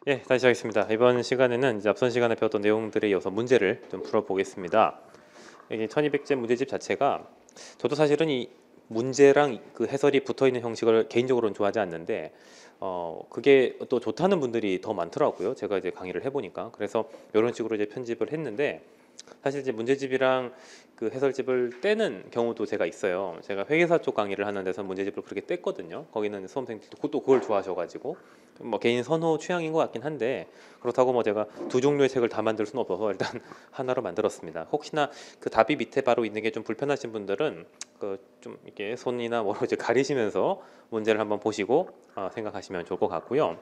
예, 다시 하겠습니다. 이번 시간에는 이제 앞선 시간에 배웠던 내용들에 이어서 문제를 좀 풀어보겠습니다. 이게 1200제 문제집 자체가 저도 사실은 이 문제랑 그 해설이 붙어있는 형식을 개인적으로는 좋아하지 않는데 그게 또 좋다는 분들이 더 많더라고요. 제가 이제 강의를 해보니까. 그래서 이런 식으로 이제 편집을 했는데 사실 이제 문제집이랑 그 해설집을 떼는 경우도 제가 있어요. 제가 회계사 쪽 강의를 하는 데서 문제집을 그렇게 뗐거든요. 거기는 수험생들도 또 그걸 좋아하셔가지고 뭐 개인 선호 취향인 것 같긴 한데 그렇다고 뭐 제가 두 종류의 책을 다 만들 수는 없어서 일단 하나로 만들었습니다. 혹시나 그 답이 밑에 바로 있는 게 좀 불편하신 분들은 그 좀 이렇게 손이나 뭐로 이제 가리시면서 문제를 한번 보시고 생각하시면 좋을 것 같고요.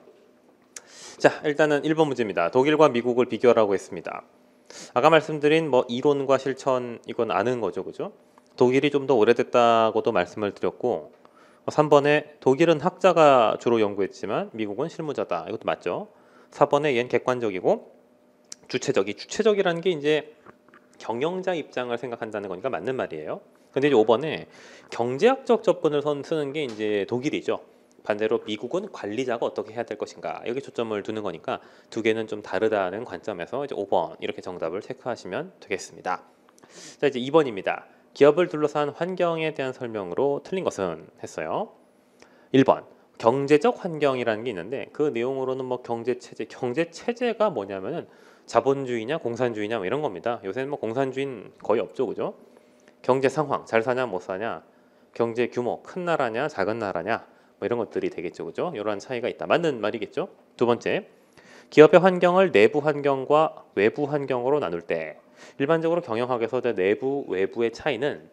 자, 일단은 1번 문제입니다. 독일과 미국을 비교하라고 했습니다. 아까 말씀드린 뭐 이론과 실천 이건 아는 거죠, 그죠? 독일이 좀 더 오래됐다고도 말씀을 드렸고 3번에 독일은 학자가 주로 연구했지만 미국은 실무자다. 이것도 맞죠? 4번에 얘는 객관적이고 주체적이라는 게 이제 경영자 입장을 생각한다는 거니까 맞는 말이에요. 근데 이제 5번에 경제학적 접근을 쓰는 게 이제 독일이죠. 반대로 미국은 관리자가 어떻게 해야 될 것인가 여기 초점을 두는 거니까 두 개는 좀 다르다는 관점에서 이제 5번 이렇게 정답을 체크하시면 되겠습니다. 자, 이제 2번입니다. 기업을 둘러싼 환경에 대한 설명으로 틀린 것은 했어요. 1번 경제적 환경이라는 게 있는데 그 내용으로는 뭐 경제체제가 뭐냐면은 자본주의냐 공산주의냐 뭐 이런 겁니다. 요새는 뭐 공산주의는 거의 없죠, 그죠? 경제 상황 잘 사냐 못 사냐, 경제 규모 큰 나라냐 작은 나라냐 뭐 이런 것들이 되겠죠, 그죠? 이러한 차이가 있다. 맞는 말이겠죠? 두 번째, 기업의 환경을 내부 환경과 외부 환경으로 나눌 때 일반적으로 경영학에서 내부 외부의 차이는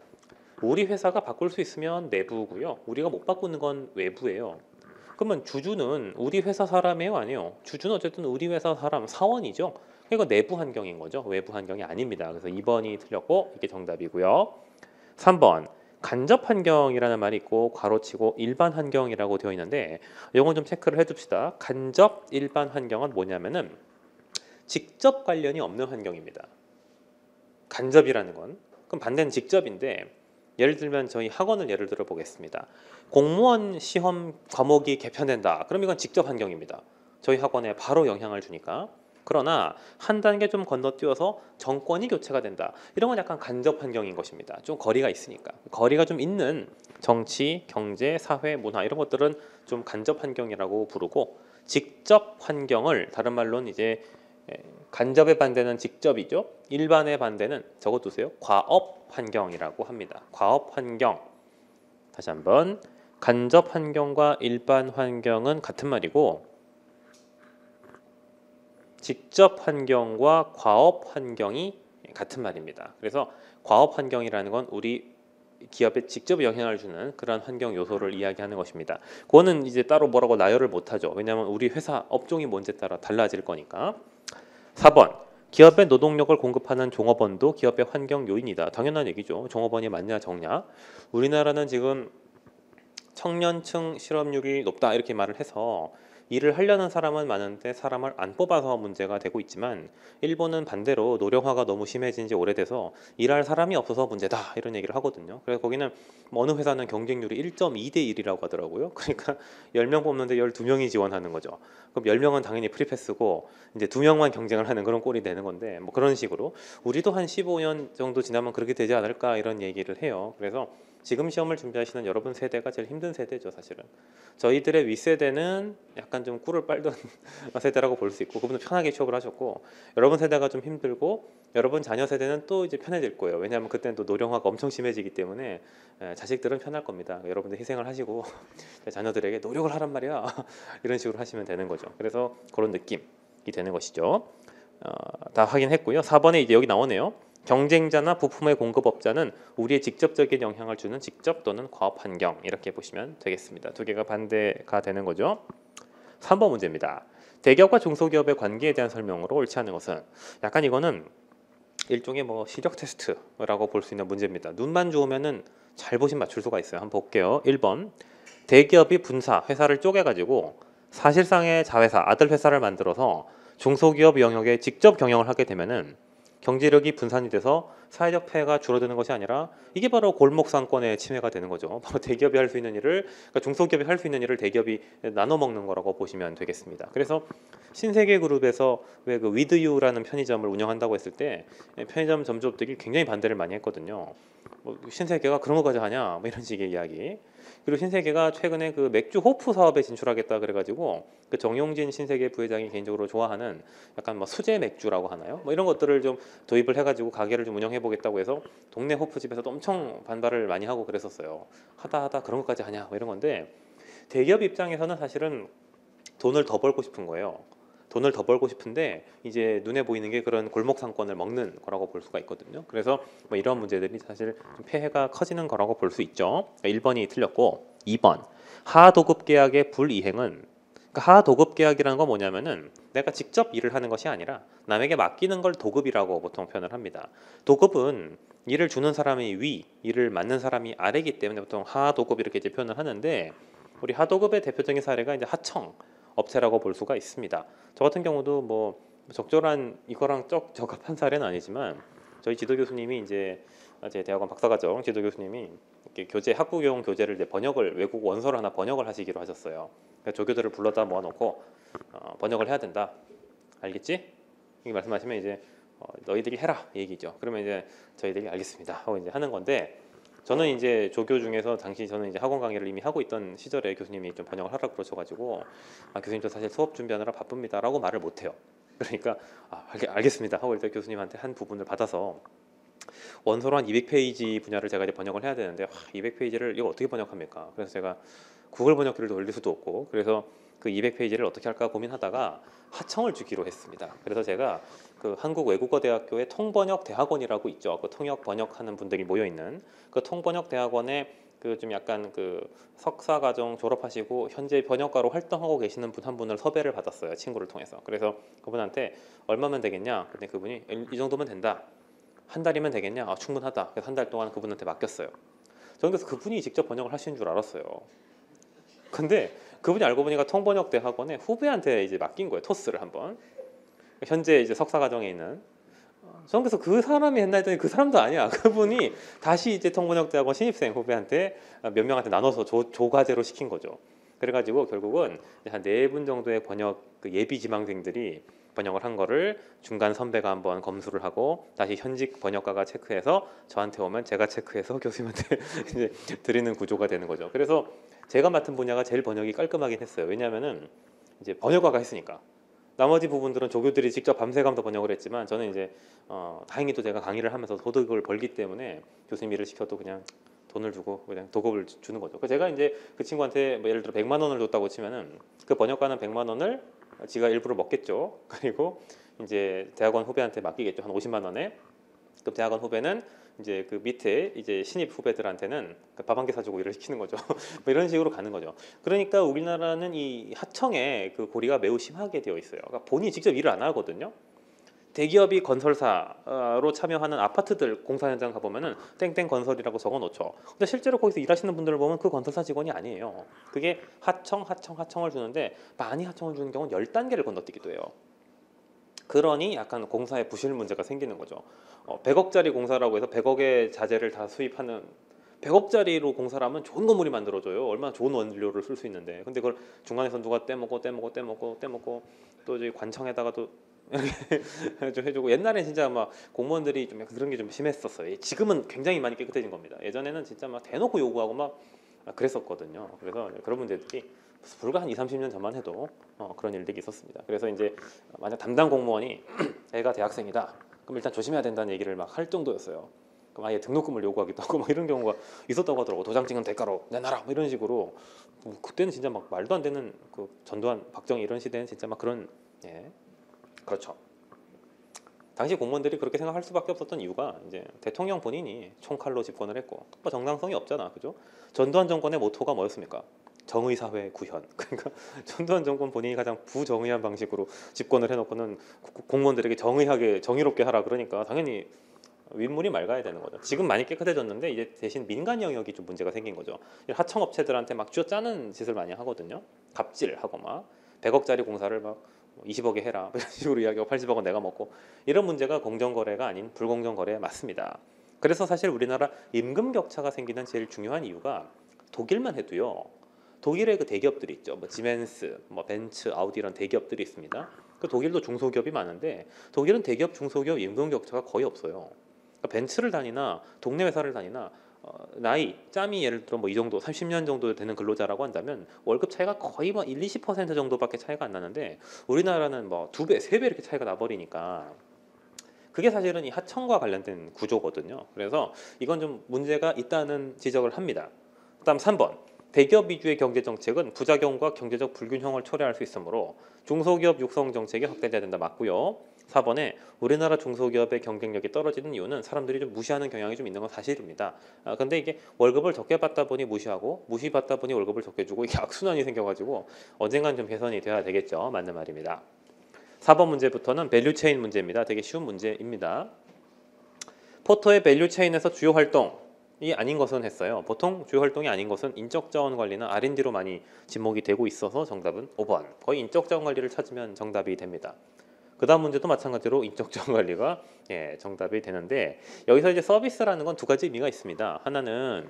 우리 회사가 바꿀 수 있으면 내부고요. 우리가 못 바꾸는 건 외부예요. 그러면 주주는 우리 회사 사람이에요, 아니에요? 주주는 어쨌든 우리 회사 사람 사원이죠. 이거 내부 환경인 거죠. 외부 환경이 아닙니다. 그래서 2번이 틀렸고 이게 정답이고요. 3번 간접 환경이라는 말이 있고 괄호치고 일반 환경이라고 되어 있는데 이건 좀 체크를 해둡시다. 간접 일반 환경은 뭐냐면은 직접 관련이 없는 환경입니다. 간접이라는 건. 그럼 반대는 직접인데 예를 들면 저희 학원을 예를 들어 보겠습니다. 공무원 시험 과목이 개편된다. 그럼 이건 직접 환경입니다. 저희 학원에 바로 영향을 주니까. 그러나 한 단계 좀 건너뛰어서 정권이 교체가 된다. 이런 건 약간 간접 환경인 것입니다. 좀 거리가 있으니까. 거리가 좀 있는 정치, 경제, 사회, 문화 이런 것들은 좀 간접 환경이라고 부르고 직접 환경을 다른 말로는 이제 간접의 반대는 직접이죠. 일반의 반대는 적어두세요. 과업 환경이라고 합니다. 과업 환경. 다시 한번 간접 환경과 일반 환경은 같은 말이고 직접 환경과 과업 환경이 같은 말입니다. 그래서 과업 환경이라는 건 우리 기업에 직접 영향을 주는 그런 환경 요소를 이야기하는 것입니다. 그거는 이제 따로 뭐라고 나열을 못하죠. 왜냐하면 우리 회사 업종이 뭔지에 따라 달라질 거니까. 4번 기업의 노동력을 공급하는 종업원도 기업의 환경 요인이다. 당연한 얘기죠. 종업원이 많냐 적냐. 우리나라는 지금 청년층 실업률이 높다 이렇게 말을 해서 일을 하려는 사람은 많은데 사람을 안 뽑아서 문제가 되고 있지만 일본은 반대로 노령화가 너무 심해진 지 오래돼서 일할 사람이 없어서 문제다 이런 얘기를 하거든요. 그래서 거기는 어느 회사는 경쟁률이 1.2대 1이라고 하더라고요. 그러니까 10명 뽑는데 12명이 지원하는 거죠. 그럼 10명은 당연히 프리패스고 이제 2명만 경쟁을 하는 그런 꼴이 되는 건데 뭐 그런 식으로 우리도 한 15년 정도 지나면 그렇게 되지 않을까 이런 얘기를 해요. 그래서 지금 시험을 준비하시는 여러분 세대가 제일 힘든 세대죠, 사실은. 저희들의 윗세대는 약간 좀 꿀을 빨던 세대라고 볼 수 있고 그분은 편하게 취업을 하셨고 여러분 세대가 좀 힘들고 여러분 자녀 세대는 또 이제 편해질 거예요. 왜냐하면 그때는 또 노령화가 엄청 심해지기 때문에 자식들은 편할 겁니다. 여러분들 희생을 하시고 자녀들에게 노력을 하란 말이야. 이런 식으로 하시면 되는 거죠. 그래서 그런 느낌이 되는 것이죠. 다 확인했고요. 4번에 이제 여기 나오네요. 경쟁자나 부품의 공급업자는 우리의 직접적인 영향을 주는 직접 또는 과업 환경 이렇게 보시면 되겠습니다. 두 개가 반대가 되는 거죠. 3번 문제입니다. 대기업과 중소기업의 관계에 대한 설명으로 옳지 않은 것은 약간 이거는 일종의 뭐 시력 테스트라고 볼 수 있는 문제입니다. 눈만 좋으면은 잘 보시면 맞출 수가 있어요. 한번 볼게요. 1번 대기업이 분사 회사를 쪼개가지고 사실상의 자회사 아들 회사를 만들어서 중소기업 영역에 직접 경영을 하게 되면은 경제력이 분산이 돼서 사회적 폐해가 줄어드는 것이 아니라 이게 바로 골목 상권의 침해가 되는 거죠. 바로 대기업이 할 수 있는 일을, 그러니까 중소기업이 할 수 있는 일을 대기업이 나눠 먹는 거라고 보시면 되겠습니다. 그래서 신세계그룹에서 왜 그 위드유라는 편의점을 운영한다고 했을 때 편의점 점주들이 굉장히 반대를 많이 했거든요. 뭐 신세계가 그런 것까지 하냐, 뭐 이런 식의 이야기. 그리고 신세계가 최근에 그 맥주 호프 사업에 진출하겠다 그래가지고 그 정용진 신세계 부회장이 개인적으로 좋아하는 약간 뭐 수제 맥주라고 하나요? 뭐 이런 것들을 좀 도입을 해가지고 가게를 좀 운영해 보겠다고 해서 동네 호프집에서도 엄청 반발을 많이 하고 그랬었어요. 하다 그런 것까지 하냐, 뭐 이런 건데 대기업 입장에서는 사실은 돈을 더 벌고 싶은 거예요. 돈을 더 벌고 싶은데 이제 눈에 보이는 게 그런 골목 상권을 먹는 거라고 볼 수가 있거든요. 그래서 뭐 이런 문제들이 사실 좀 폐해가 커지는 거라고 볼 수 있죠. 1번이 틀렸고 2번 하도급 계약의 불이행은, 그러니까 하도급 계약이라는 건 뭐냐면은 내가 직접 일을 하는 것이 아니라 남에게 맡기는 걸 도급이라고 보통 표현을 합니다. 도급은 일을 주는 사람이 위, 일을 맡는 사람이 아래이기 때문에 보통 하도급 이렇게 이제 표현을 하는데, 우리 하도급의 대표적인 사례가 이제 하청 업체라고 볼 수가 있습니다. 저 같은 경우도 뭐 적절한 이거랑 적합한 사례는 아니지만 저희 지도 교수님이 이제 제 대학원 박사과정 지도 교수님이 이렇게 교재 학부용 교재를 이제 번역을, 외국 원서를 하나 번역을 하시기로 하셨어요. 그러니까 조교들을 불러다 모아놓고 번역을 해야 된다. 알겠지? 이렇게 말씀하시면 이제 너희들이 해라 이 얘기죠. 그러면 이제 저희들이 알겠습니다 하고 이제 하는 건데, 저는 이제 조교 중에서 당시 저는 이제 학원 강의를 이미 하고 있던 시절에 교수님이 좀 번역을 하라고 그러셔가지고 교수님 저 사실 수업 준비하느라 바쁩니다라고 말을 못해요. 그러니까 알겠습니다 하고 일단 교수님한테 한 부분을 받아서 원서로 한 200페이지 분야를 제가 이제 번역을 해야 되는데 200페이지를 이거 어떻게 번역합니까? 그래서 제가 구글 번역기를 돌릴 수도 없고, 그래서 그 200페이지를 어떻게 할까 고민하다가 하청을 주기로 했습니다. 그래서 제가 그 한국외국어대학교의 통번역 대학원이라고 있죠. 그 통역 번역하는 분들이 모여 있는 그 통번역 대학원에 그 좀 약간 그 석사 과정 졸업하시고 현재 번역가로 활동하고 계시는 분 한 분을 섭외를 받았어요. 친구를 통해서. 그래서 그분한테 얼마면 되겠냐? 근데 그분이 이 정도면 된다. 한 달이면 되겠냐? 충분하다. 그래서 한 달 동안 그분한테 맡겼어요. 저는 그래서 그분이 직접 번역을 하시는 줄 알았어요. 근데 그분이 알고 보니까 통번역 대학원에 후배한테 이제 맡긴 거예요. 토스를 한번. 현재 이제 석사 과정에 있는. 저는 그래서 그 사람이 했나 했더니 그 사람도 아니야. 그분이 다시 이제 통번역 대학원 신입생 후배한테 몇 명한테 나눠서 조과제로 시킨 거죠. 그래가지고 결국은 한 4분 정도의 번역 그 예비 지망생들이 번역을 한 거를 중간 선배가 한번 검수를 하고 다시 현직 번역가가 체크해서 저한테 오면 제가 체크해서 교수님한테 이제 드리는 구조가 되는 거죠. 그래서 제가 맡은 분야가 제일 번역이 깔끔하긴 했어요. 왜냐하면은 이제 번역가가 했으니까. 나머지 부분들은 조교들이 직접 밤새가면서 번역을 했지만 저는 이제 다행히도 제가 강의를 하면서 소득을 벌기 때문에 교수님 일을 시켜도 그냥 돈을 주고 그냥 도급을 주는 거죠. 그래서 제가 이제 그 친구한테 뭐 예를 들어 100만 원을 줬다고 치면은 그 번역가는 100만 원을 지가 일부러 먹겠죠. 그리고 이제 대학원 후배한테 맡기겠죠. 한 50만 원에. 그럼 대학원 후배는 이제 그 밑에 이제 신입 후배들한테는 밥 한 개 사주고 일을 시키는 거죠. 뭐 이런 식으로 가는 거죠. 그러니까 우리나라는 이 하청의 그 고리가 매우 심하게 되어 있어요. 그러니까 본인이 직접 일을 안 하거든요. 대기업이 건설사로 참여하는 아파트들 공사 현장 가보면은 땡땡 건설이라고 적어놓죠. 근데 실제로 거기서 일하시는 분들을 보면 그 건설사 직원이 아니에요. 그게 하청을 주는데 많이 하청을 주는 경우는 10단계를 건너뛰기도 해요. 그러니 약간 공사에 부실 문제가 생기는 거죠. 100억짜리 공사라고 해서 100억의 자재를 다 수입하는, 100억짜리로 공사를 하면 좋은 건물이 만들어져요. 얼마나 좋은 원료를 쓸 수 있는데. 근데 그걸 중간에서 누가 떼먹고 또 이제 관청에다가도 이렇게 좀 해주고. 옛날엔 진짜 막 공무원들이 좀 약간 그런 게 좀 심했었어요. 지금은 굉장히 많이 깨끗해진 겁니다. 예전에는 진짜 막 대놓고 요구하고 막 그랬었거든요. 그래서 그런 문제들이 불과 한 20-30년 전만 해도 그런 일들이 있었습니다. 그래서 이제 만약 담당 공무원이 애가 대학생이다. 그럼 일단 조심해야 된다는 얘기를 막 할 정도였어요. 그럼 아예 등록금을 요구하기도 하고 뭐 이런 경우가 있었다고 하더라고. 도장 찍은 대가로 내놔라 뭐 이런 식으로. 그때는 진짜 막 말도 안 되는 그 전두환, 박정희 이런 시대는 진짜 막 그런, 예, 그렇죠. 당시 공무원들이 그렇게 생각할 수밖에 없었던 이유가 이제 대통령 본인이 총칼로 집권을 했고 뭐 정당성이 없잖아, 그죠? 전두환 정권의 모토가 뭐였습니까? 정의사회 구현. 그러니까 전두환 정권 본인이 가장 부정의한 방식으로 집권을 해놓고는 공무원들에게 정의하게 정의롭게 하라 그러니까 당연히 윗물이 맑아야 되는 거죠. 지금 많이 깨끗해졌는데 이제 대신 민간 영역이 좀 문제가 생긴 거죠. 하청업체들한테 막 쥐어짜는 짓을 많이 하거든요. 갑질하고 막 100억짜리 공사를 막 20억에 해라 이런 식으로 이야기하고 80억은 내가 먹고 이런 문제가 공정거래가 아닌 불공정거래에 맞습니다. 그래서 사실 우리나라 임금 격차가 생기는 제일 중요한 이유가 독일만 해도요. 독일의 그 대기업들이 있죠. 뭐 지멘스, 뭐 벤츠, 아우디 이런 대기업들이 있습니다. 그 독일도 중소기업이 많은데 독일은 대기업, 중소기업 임금 격차가 거의 없어요. 그러니까 벤츠를 다니나 동네 회사를 다니나 나이, 짬이 예를 들어 뭐 이 정도 30년 정도 되는 근로자라고 한다면 월급 차이가 거의 뭐 1, 20% 정도밖에 차이가 안 나는데 우리나라는 뭐 2배, 3배 이렇게 차이가 나버리니까 그게 사실은 이 하청과 관련된 구조거든요. 그래서 이건 좀 문제가 있다는 지적을 합니다. 그다음 3번. 대기업 위주의 경제 정책은 부작용과 경제적 불균형을 초래할 수 있으므로 중소기업 육성 정책이 확대돼야 된다. 맞고요. 4번에 우리나라 중소기업의 경쟁력이 떨어지는 이유는 사람들이 좀 무시하는 경향이 좀 있는 건 사실입니다. 근데 이게 월급을 적게 받다 보니 무시하고 무시받다 보니 월급을 적게 주고 이게 악순환이 생겨가지고 언젠간 좀 개선이 돼야 되겠죠. 맞는 말입니다. 4번 문제부터는 밸류체인 문제입니다. 되게 쉬운 문제입니다. 포터의 밸류체인에서 주요 활동이 아닌 것은 했어요. 보통 주요 활동이 아닌 것은 인적자원 관리나 R&D로 많이 지목이 되고 있어서 정답은 5번. 거의 인적자원 관리를 찾으면 정답이 됩니다. 그 다음 문제도 마찬가지로 인적자원 관리가 정답이 되는데 여기서 이제 서비스라는 건 두 가지 의미가 있습니다. 하나는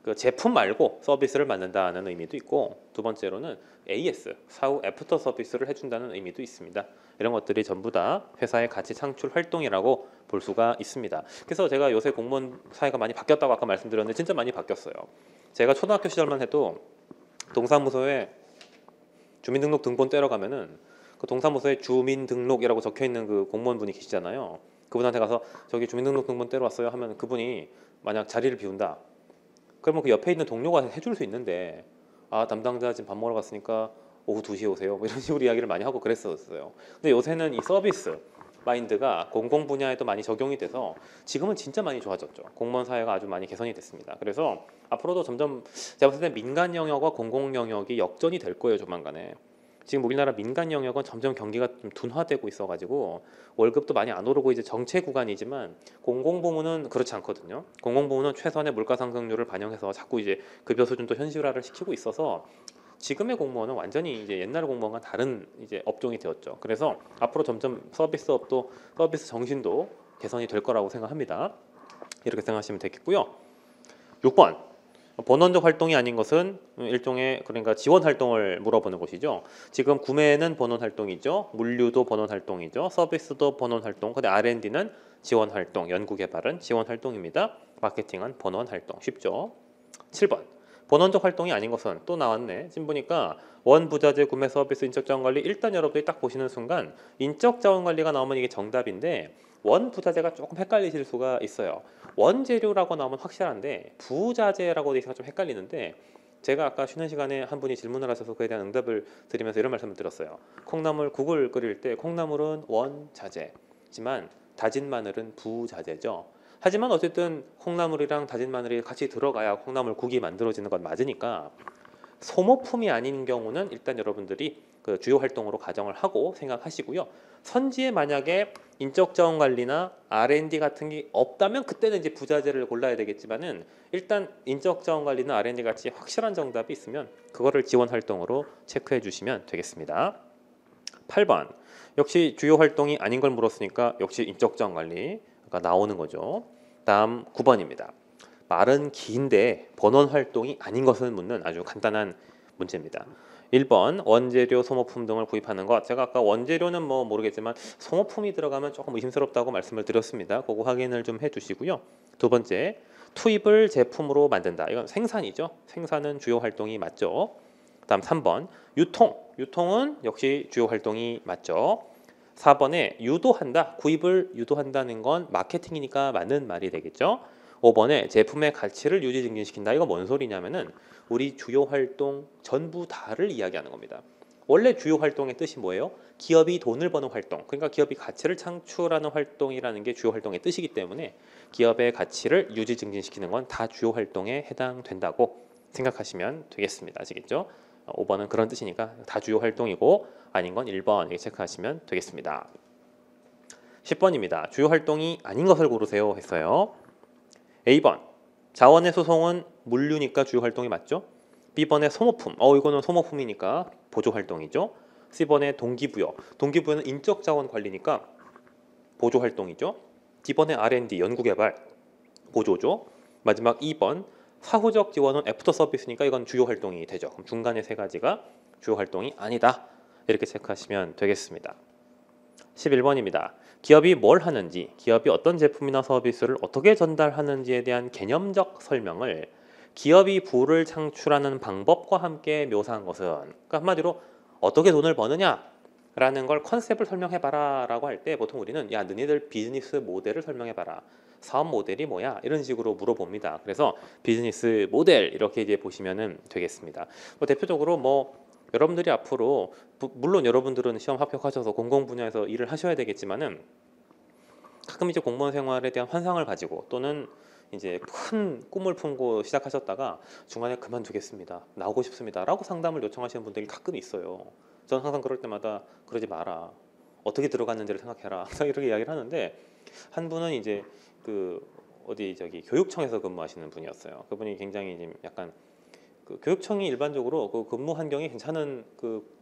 그 제품 말고 서비스를 만든다는 의미도 있고 두 번째로는 AS, 사후 애프터 서비스를 해준다는 의미도 있습니다. 이런 것들이 전부 다 회사의 가치 창출 활동이라고 볼 수가 있습니다. 그래서 제가 요새 공무원 사회가 많이 바뀌었다고 아까 말씀드렸는데 진짜 많이 바뀌었어요. 제가 초등학교 시절만 해도 동사무소에 주민등록 등본 떼러 가면은 그 동사무소에 주민등록이라고 적혀있는 그 공무원분이 계시잖아요. 그분한테 가서 저기 주민등록 등본 떼러 왔어요 하면 그분이 만약 자리를 비운다 그러면 그 옆에 있는 동료가 해줄 수 있는데 담당자 지금 밥 먹으러 갔으니까 오후 2시에 오세요 뭐 이런 식으로 이야기를 많이 하고 그랬었어요. 근데 요새는 이 서비스 마인드가 공공 분야에도 많이 적용이 돼서 지금은 진짜 많이 좋아졌죠. 공무원 사회가 아주 많이 개선이 됐습니다. 그래서 앞으로도 점점 제가 봤을 때 민간 영역과 공공 영역이 역전이 될 거예요. 조만간에. 지금 우리나라 민간 영역은 점점 경기가 좀 둔화되고 있어가지고 월급도 많이 안 오르고 이제 정체 구간이지만 공공부문은 그렇지 않거든요. 공공부문은 최선의 물가 상승률을 반영해서 자꾸 이제 급여 수준도 현실화를 시키고 있어서 지금의 공무원은 완전히 이제 옛날 공무원과 다른 이제 업종이 되었죠. 그래서 앞으로 점점 서비스업도 서비스 정신도 개선이 될 거라고 생각합니다. 이렇게 생각하시면 되겠고요. 6번. 본원적 활동이 아닌 것은 일종의 그러니까 지원 활동을 물어보는 것이죠. 지금 구매는 본원 활동이죠. 물류도 본원 활동이죠. 서비스도 본원 활동. 근데 R&D는 지원 활동, 연구 개발은 지원 활동입니다. 마케팅은 본원 활동. 쉽죠? 7번. 본원적 활동이 아닌 것은 또 나왔네. 지금 보니까 원부자재 구매 서비스 인적자원 관리 일단 여러분들이 딱 보시는 순간 인적자원 관리가 나오면 이게 정답인데 원부자재가 조금 헷갈리실 수가 있어요. 원재료라고 나오면 확실한데 부자재라고 되어 있어서 좀 헷갈리는데 제가 아까 쉬는 시간에 한 분이 질문을 하셔서 그에 대한 응답을 드리면서 이런 말씀을 드렸어요. 콩나물국을 끓일 때 콩나물은 원자재지만 다진 마늘은 부자재죠. 하지만 어쨌든 콩나물이랑 다진 마늘이 같이 들어가야 콩나물국이 만들어지는 건 맞으니까 소모품이 아닌 경우는 일단 여러분들이 그 주요 활동으로 가정을 하고 생각하시고요. 선지에 만약에 인적자원 관리나 R&D 같은 게 없다면 그때는 이제 부자재를 골라야 되겠지만은 일단 인적자원 관리나 R&D 같이 확실한 정답이 있으면 그거를 지원 활동으로 체크해 주시면 되겠습니다. 8번. 역시 주요 활동이 아닌 걸 물었으니까 역시 인적자원 관리가 나오는 거죠. 다음 9번입니다. 말은 긴데 본원 활동이 아닌 것을 묻는 아주 간단한 문제입니다. 1번 원재료, 소모품 등을 구입하는 것. 제가 아까 원재료는 뭐 모르겠지만 소모품이 들어가면 조금 의심스럽다고 말씀을 드렸습니다. 그거 확인을 좀 해주시고요. 두 번째, 투입을 제품으로 만든다. 이건 생산이죠. 생산은 주요 활동이 맞죠. 다음 3번, 유통은 역시 주요 활동이 맞죠. 4번에 유도한다. 구입을 유도한다는 건 마케팅이니까 맞는 말이 되겠죠. 5번에 제품의 가치를 유지 증진시킨다. 이거 뭔 소리냐면은 우리 주요 활동 전부 다를 이야기하는 겁니다. 원래 주요 활동의 뜻이 뭐예요? 기업이 돈을 버는 활동. 그러니까 기업이 가치를 창출하는 활동이라는 게 주요 활동의 뜻이기 때문에 기업의 가치를 유지 증진시키는 건 다 주요 활동에 해당된다고 생각하시면 되겠습니다. 아시겠죠? 5번은 그런 뜻이니까 다 주요 활동이고 아닌 건 1번 이렇게 체크하시면 되겠습니다. 10번입니다. 주요 활동이 아닌 것을 고르세요 했어요. A번 자원의 수송은 물류니까 주요 활동이 맞죠? B번의 소모품 이거는 소모품이니까 보조 활동이죠. C번의 동기부여. 동기부여는 인적 자원 관리니까 보조 활동이죠. D번의 R&D 연구개발 보조죠. 마지막 2번 사후적 지원은 애프터 서비스니까 이건 주요 활동이 되죠. 그럼 중간에 세 가지가 주요 활동이 아니다. 이렇게 체크하시면 되겠습니다. 11번입니다. 기업이 뭘 하는지, 기업이 어떤 제품이나 서비스를 어떻게 전달하는지에 대한 개념적 설명을 기업이 부를 창출하는 방법과 함께 묘사한 것은, 그러니까 한마디로 어떻게 돈을 버느냐라는 걸 컨셉을 설명해봐라 라고 할 때 보통 우리는 야 너희들 비즈니스 모델을 설명해봐라, 사업 모델이 뭐야, 이런 식으로 물어봅니다. 그래서 비즈니스 모델 이렇게 이제 보시면 되겠습니다. 대표적으로 여러분들이 앞으로 물론 여러분들은 시험 합격하셔서 공공 분야에서 일을 하셔야 되겠지만은 가끔 이제 공무원 생활에 대한 환상을 가지고 또는 이제 큰 꿈을 품고 시작하셨다가 중간에 그만두겠습니다, 나오고 싶습니다 라고 상담을 요청하시는 분들이 가끔 있어요. 저는 항상 그럴 때마다 그러지 마라, 어떻게 들어갔는지를 생각해라 이렇게 이야기를 하는데, 한 분은 이제 교육청에서 근무하시는 분이었어요. 그분이 굉장히 지금 약간 교육청이 일반적으로 근무 환경이 괜찮은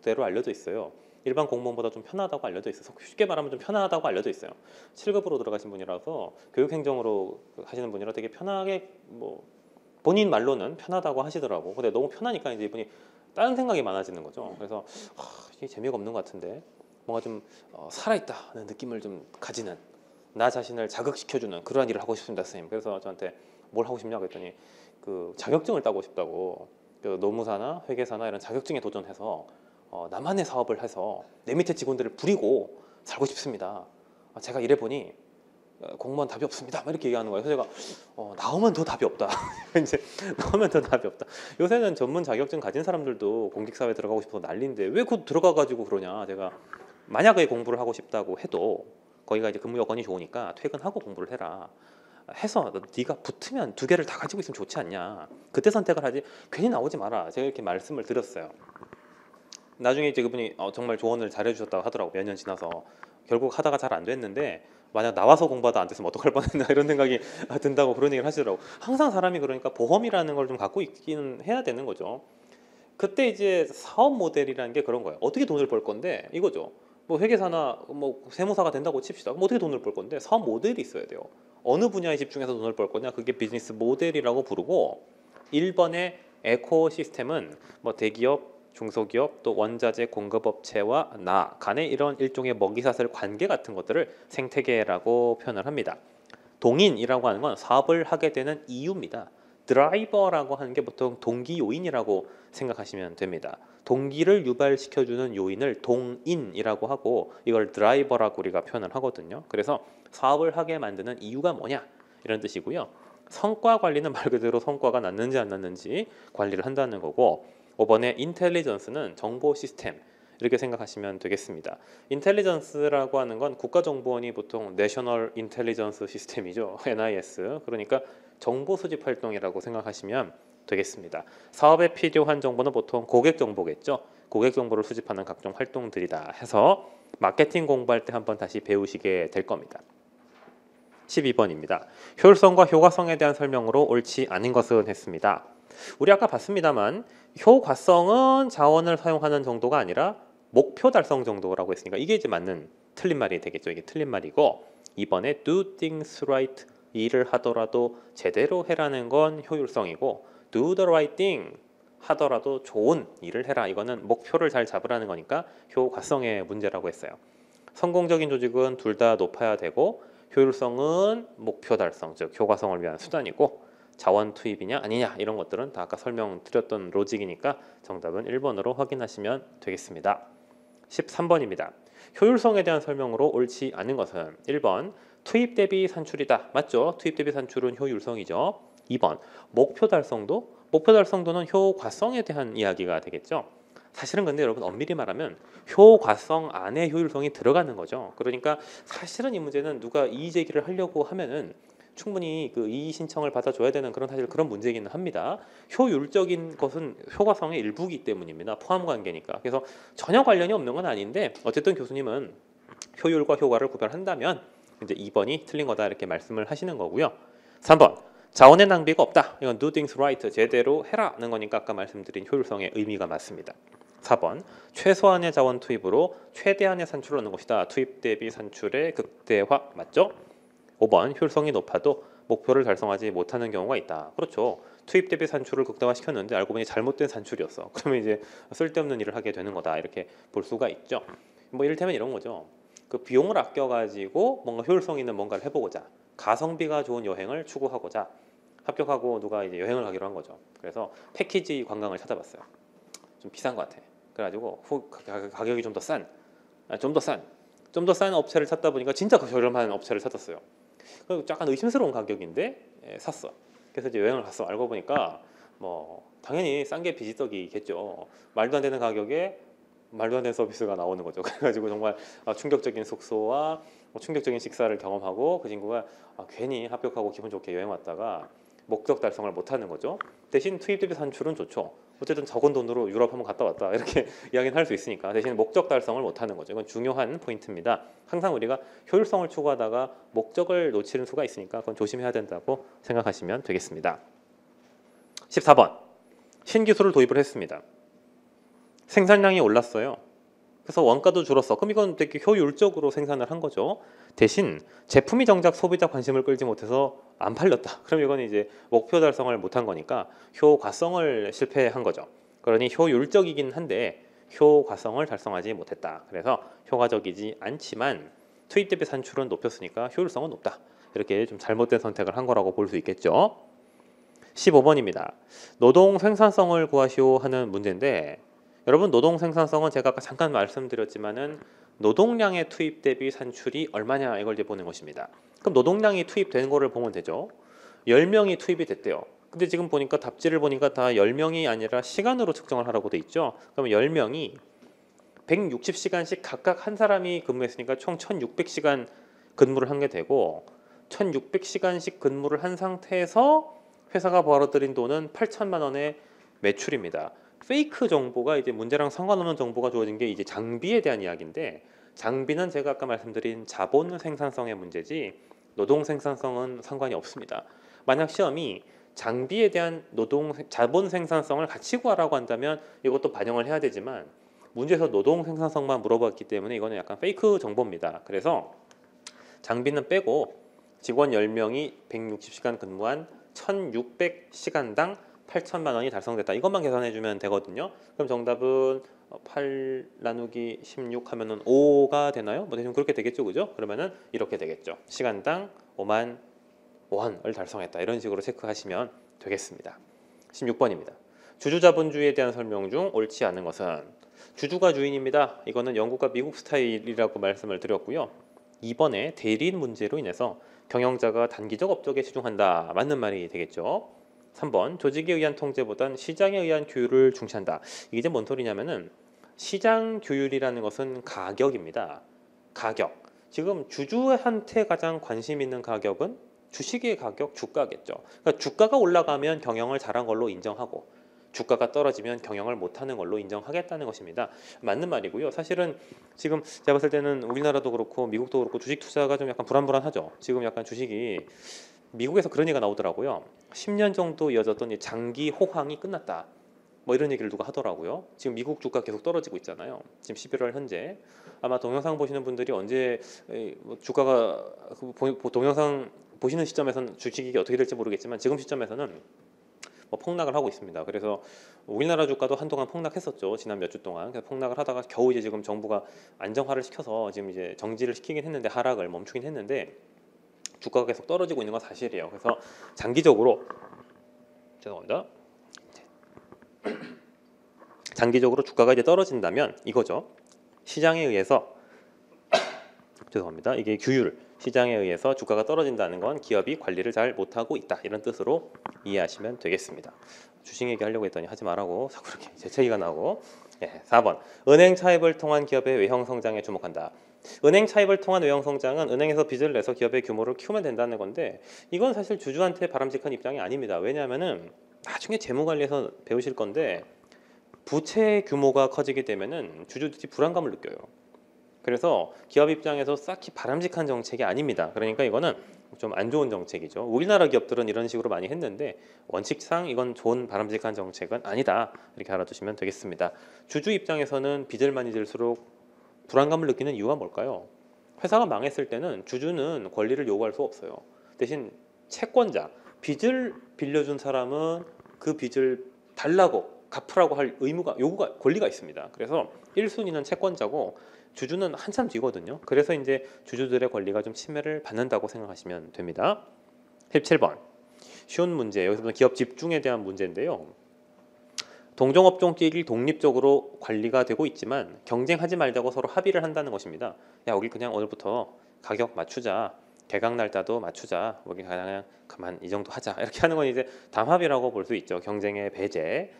대로 알려져 있어요. 일반 공무원보다 좀 편하다고 알려져 있어서, 쉽게 말하면 좀 편하다고 알려져 있어요. 7급으로 들어가신 분이라서 교육행정으로 하시는 분이라 되게 편하게 본인 말로는 편하다고 하시더라고. 근데 너무 편하니까 이제 이분이 다른 생각이 많아지는 거죠. 그래서 이게 재미가 없는 것 같은데 뭔가 좀 살아있다는 느낌을 좀 가지는, 나 자신을 자극시켜주는 그러한 일을 하고 싶습니다, 선생님. 그래서 저한테 뭘 하고 싶냐고 했더니 자격증을 따고 싶다고, 노무사나 회계사나 이런 자격증에 도전해서 나만의 사업을 해서 내 밑에 직원들을 부리고 살고 싶습니다. 제가 이래 보니 공무원 답이 없습니다, 이렇게 얘기하는 거예요. 그래서 제가 나오면 더 답이 없다. 이제 나오면 더 답이 없다. 요새는 전문 자격증 가진 사람들도 공직사회 들어가고 싶어서 난리인데 왜 곧 들어가 가지고 그러냐. 제가 만약에 공부를 하고 싶다고 해도 거기가 이제 근무 여건이 좋으니까 퇴근하고 공부를 해라 해서 네가 붙으면 두 개를 다 가지고 있으면 좋지 않냐, 그때 선택을 하지 괜히 나오지 마라, 제가 이렇게 말씀을 드렸어요. 나중에 이제 그분이 정말 조언을 잘해주셨다고 하더라고. 몇 년 지나서 결국 하다가 잘 안 됐는데 만약 나와서 공부하다 안 됐으면 어떡할 뻔했나 이런 생각이 든다고 그런 얘기를 하시더라고. 항상 사람이 그러니까 보험이라는 걸 좀 갖고 있기는 해야 되는 거죠. 그때 이제 사업 모델이라는 게 그런 거예요. 어떻게 돈을 벌 건데 이거죠. 회계사나 세무사가 된다고 칩시다. 그럼 어떻게 돈을 벌 건데 사업 모델이 있어야 돼요. 어느 분야에 집중해서 돈을 벌 거냐, 그게 비즈니스 모델이라고 부르고, 1번의 에코시스템은 대기업, 중소기업, 또 원자재 공급업체와 나 간의 이런 일종의 먹이사슬 관계 같은 것들을 생태계라고 표현을 합니다. 동인이라고 하는 건 사업을 하게 되는 이유입니다. 드라이버라고 하는 게 보통 동기 요인이라고 생각하시면 됩니다. 동기를 유발시켜주는 요인을 동인이라고 하고 이걸 드라이버라고 우리가 표현을 하거든요. 그래서 사업을 하게 만드는 이유가 뭐냐 이런 뜻이고요. 성과 관리는 말 그대로 성과가 났는지 안 났는지 관리를 한다는 거고, 5번의 인텔리전스는 정보 시스템 이렇게 생각하시면 되겠습니다. 인텔리전스라고 하는 건 국가정보원이 보통 내셔널 인텔리전스 시스템이죠. NIS. 그러니까 정보 수집 활동이라고 생각하시면 되겠습니다. 사업에 필요한 정보는 보통 고객 정보겠죠. 고객 정보를 수집하는 각종 활동들이다 해서 마케팅 공부할 때 한번 다시 배우시게 될 겁니다. 12번입니다. 효율성과 효과성에 대한 설명으로 옳지 않은 것은 했습니다. 우리 아까 봤습니다만 효과성은 자원을 사용하는 정도가 아니라 목표 달성 정도라고 했으니까 이게 이제 맞는 틀린 말이 되겠죠. 이게 틀린 말이고, 2번에 do things right, 일을 하더라도 제대로 해라는 건 효율성이고, do the right thing 하더라도 좋은 일을 해라, 이거는 목표를 잘 잡으라는 거니까 효과성의 문제라고 했어요. 성공적인 조직은 둘 다 높아야 되고, 효율성은 목표 달성, 즉 효과성을 위한 수단이고, 자원 투입이냐 아니냐 이런 것들은 다 아까 설명드렸던 로직이니까 정답은 1번으로 확인하시면 되겠습니다. 13번입니다. 효율성에 대한 설명으로 옳지 않은 것은 1번 투입 대비 산출이다. 맞죠? 투입 대비 산출은 효율성이죠. 2번 목표 달성도는 효과성에 대한 이야기가 되겠죠. 사실은 근데 여러분 엄밀히 말하면 효과성 안에 효율성이 들어가는 거죠. 그러니까 사실은 이 문제는 누가 이의 제기를 하려고 하면은 충분히 이의 신청을 받아줘야 되는 그런 문제이기는 합니다. 효율적인 것은 효과성의 일부이기 때문입니다. 포함 관계니까. 그래서 전혀 관련이 없는 건 아닌데 어쨌든 교수님은 효율과 효과를 구별한다면 이제 2번이 틀린 거다 이렇게 말씀을 하시는 거고요. 3번 자원의 낭비가 없다. 이건 do things right, 제대로 해라는 거니까 아까 말씀드린 효율성의 의미가 맞습니다. 4번 최소한의 자원 투입으로 최대한의 산출을 얻는 것이다. 투입 대비 산출의 극대화 맞죠? 5번 효율성이 높아도 목표를 달성하지 못하는 경우가 있다. 그렇죠. 투입 대비 산출을 극대화시켰는데 알고 보니 잘못된 산출이었어. 그러면 이제 쓸데없는 일을 하게 되는 거다. 이렇게 볼 수가 있죠. 뭐 이를테면 이런 거죠. 그 비용을 아껴가지고 뭔가 효율성 있는 뭔가를 해보고자 가성비가 좋은 여행을 추구하고자 합격하고 누가 이제 여행을 가기로 한 거죠. 그래서 패키지 관광을 찾아봤어요. 좀 비싼 것 같아. 그래가지고 가격이 좀 더 싼, 좀 더 싼 업체를 찾다 보니까 진짜 저렴한 업체를 찾았어요. 약간 의심스러운 가격인데 샀어. 그래서 이제 여행을 갔어. 알고 보니까 뭐 당연히 싼 게 비지떡이겠죠. 말도 안 되는 가격에 말도 안 되는 서비스가 나오는 거죠. 그래가지고 정말 충격적인 숙소와 충격적인 식사를 경험하고 그 친구가 괜히 합격하고 기분 좋게 여행 왔다가 목적 달성을 못하는 거죠. 대신 투입 대비 산출은 좋죠. 어쨌든 적은 돈으로 유럽 한번 갔다 왔다 이렇게 이야기는 할 수 있으니까 대신 목적 달성을 못하는 거죠. 이건 중요한 포인트입니다. 항상 우리가 효율성을 추구하다가 목적을 놓치는 수가 있으니까 그건 조심해야 된다고 생각하시면 되겠습니다. 14번 신기술을 도입을 했습니다. 생산량이 올랐어요. 그래서 원가도 줄었어. 그럼 이건 되게 효율적으로 생산을 한 거죠. 대신 제품이 정작 소비자 관심을 끌지 못해서 안 팔렸다. 그럼 이건 이제 목표 달성을 못한 거니까 효과성을 실패한 거죠. 그러니 효율적이긴 한데 효과성을 달성하지 못했다. 그래서 효과적이지 않지만 투입 대비 산출은 높였으니까 효율성은 높다. 이렇게 좀 잘못된 선택을 한 거라고 볼 수 있겠죠. 15번입니다. 노동 생산성을 구하시오 하는 문제인데 여러분 노동 생산성은 제가 아까 잠깐 말씀드렸지만은 노동량의 투입 대비 산출이 얼마냐 이걸 이제 보는 것입니다. 그럼 노동량이 투입된 거를 보면 되죠. 10명이 투입이 됐대요. 근데 지금 보니까 답지를 보니까 다 10명이 아니라 시간으로 측정을 하라고 돼 있죠. 그러면 10명이 160시간씩 각각 한 사람이 근무했으니까 총 1600시간 근무를 한 게 되고 1600시간씩 근무를 한 상태에서 회사가 벌어들인 돈은 8천만 원의 매출입니다. 페이크 정보가 이제 문제랑 상관없는 정보가 주어진 게 이제 장비에 대한 이야기인데 장비는 제가 아까 말씀드린 자본 생산성의 문제지 노동 생산성은 상관이 없습니다. 만약 시험이 장비에 대한 자본 생산성을 같이 구하라고 한다면 이것도 반영을 해야 되지만 문제에서 노동 생산성만 물어봤기 때문에 이거는 약간 페이크 정보입니다. 그래서 장비는 빼고 직원 10명이 160시간 근무한 1600시간당 8천만 원이 달성됐다. 이것만 계산해 주면 되거든요. 그럼 정답은 8 나누기 16 하면은 5가 되나요? 뭐 대충 그렇게 되겠죠. 그죠? 그러면은 이렇게 되겠죠. 시간당 5만 원을 달성했다. 이런 식으로 체크하시면 되겠습니다. 16번입니다. 주주자본주의에 대한 설명 중 옳지 않은 것은 주주가 주인입니다. 이거는 영국과 미국 스타일이라고 말씀을 드렸고요. 2번에 대리인 문제로 인해서 경영자가 단기적 업적에 치중한다. 맞는 말이 되겠죠. 3번 조직에 의한 통제보단 시장에 의한 규율을 중시한다. 이게 이제 뭔 소리냐면은 시장 규율이라는 것은 가격입니다. 가격. 지금 주주한테 가장 관심 있는 가격은 주식의 가격, 주가겠죠. 그러니까 주가가 올라가면 경영을 잘한 걸로 인정하고 주가가 떨어지면 경영을 못하는 걸로 인정하겠다는 것입니다. 맞는 말이고요. 사실은 지금 제가 봤을 때는 우리나라도 그렇고 미국도 그렇고 주식 투자가 좀 약간 불안불안하죠. 지금 약간 주식이 미국에서 그런 얘기가 나오더라고요. 10년 정도 이어졌던 장기 호황이 끝났다. 뭐 이런 얘기를 누가 하더라고요. 지금 미국 주가 계속 떨어지고 있잖아요. 지금 11월 현재 아마 동영상 보시는 분들이 언제 주가가 동영상 보시는 시점에서는 주식이 어떻게 될지 모르겠지만 지금 시점에서는 뭐 폭락을 하고 있습니다. 그래서 우리나라 주가도 한동안 폭락했었죠. 지난 몇 주 동안. 그래서 폭락을 하다가 겨우 이제 지금 정부가 안정화를 시켜서 지금 이제 정지를 시키긴 했는데 하락을 멈추긴 했는데 주가가 계속 떨어지고 있는 건 사실이에요. 그래서 장기적으로 죄송합니다. 장기적으로 주가가 이제 떨어진다면 이거죠. 시장에 의해서 죄송합니다. 이게 규율 시장에 의해서 주가가 떨어진다는 건 기업이 관리를 잘 못하고 있다. 이런 뜻으로 이해하시면 되겠습니다. 주식 얘기하려고 했더니 하지 말라고 자꾸 이렇게 재채기가 나오고 4번 은행 차입을 통한 기업의 외형 성장에 주목한다. 은행 차입을 통한 외형 성장은 은행에서 빚을 내서 기업의 규모를 키우면 된다는 건데 이건 사실 주주한테 바람직한 입장이 아닙니다. 왜냐하면은 나중에 재무관리에서 배우실 건데 부채 규모가 커지게 되면은 주주들이 불안감을 느껴요. 그래서 기업 입장에서 딱히 바람직한 정책이 아닙니다. 그러니까 이거는 좀 안 좋은 정책이죠. 우리나라 기업들은 이런 식으로 많이 했는데 원칙상 이건 좋은 바람직한 정책은 아니다. 이렇게 알아두시면 되겠습니다. 주주 입장에서는 빚을 많이 질수록 불안감을 느끼는 이유가 뭘까요? 회사가 망했을 때는 주주는 권리를 요구할 수 없어요. 대신 채권자, 빚을 빌려준 사람은 그 빚을 달라고 갚으라고 할 의무가 요구가 권리가 있습니다. 그래서 1순위는 채권자고 주주는 한참 뒤거든요. 그래서 이제 주주들의 권리가 좀 침해를 받는다고 생각하시면 됩니다. 17번 쉬운 문제, 여기서부터 기업 집중에 대한 문제인데요. 동종업종끼리 독립적으로 관리가 되고 있지만 경쟁하지 말자고 서로 합의를 한다는 것입니다. 야, 우리 그냥 오늘부터 가격 맞추자, 개각 날짜도 맞추자, 여기 그냥 그만 이 정도 하자, 이렇게 하는 건 이제 담합이라고 볼 수 있죠. 경쟁의 배제,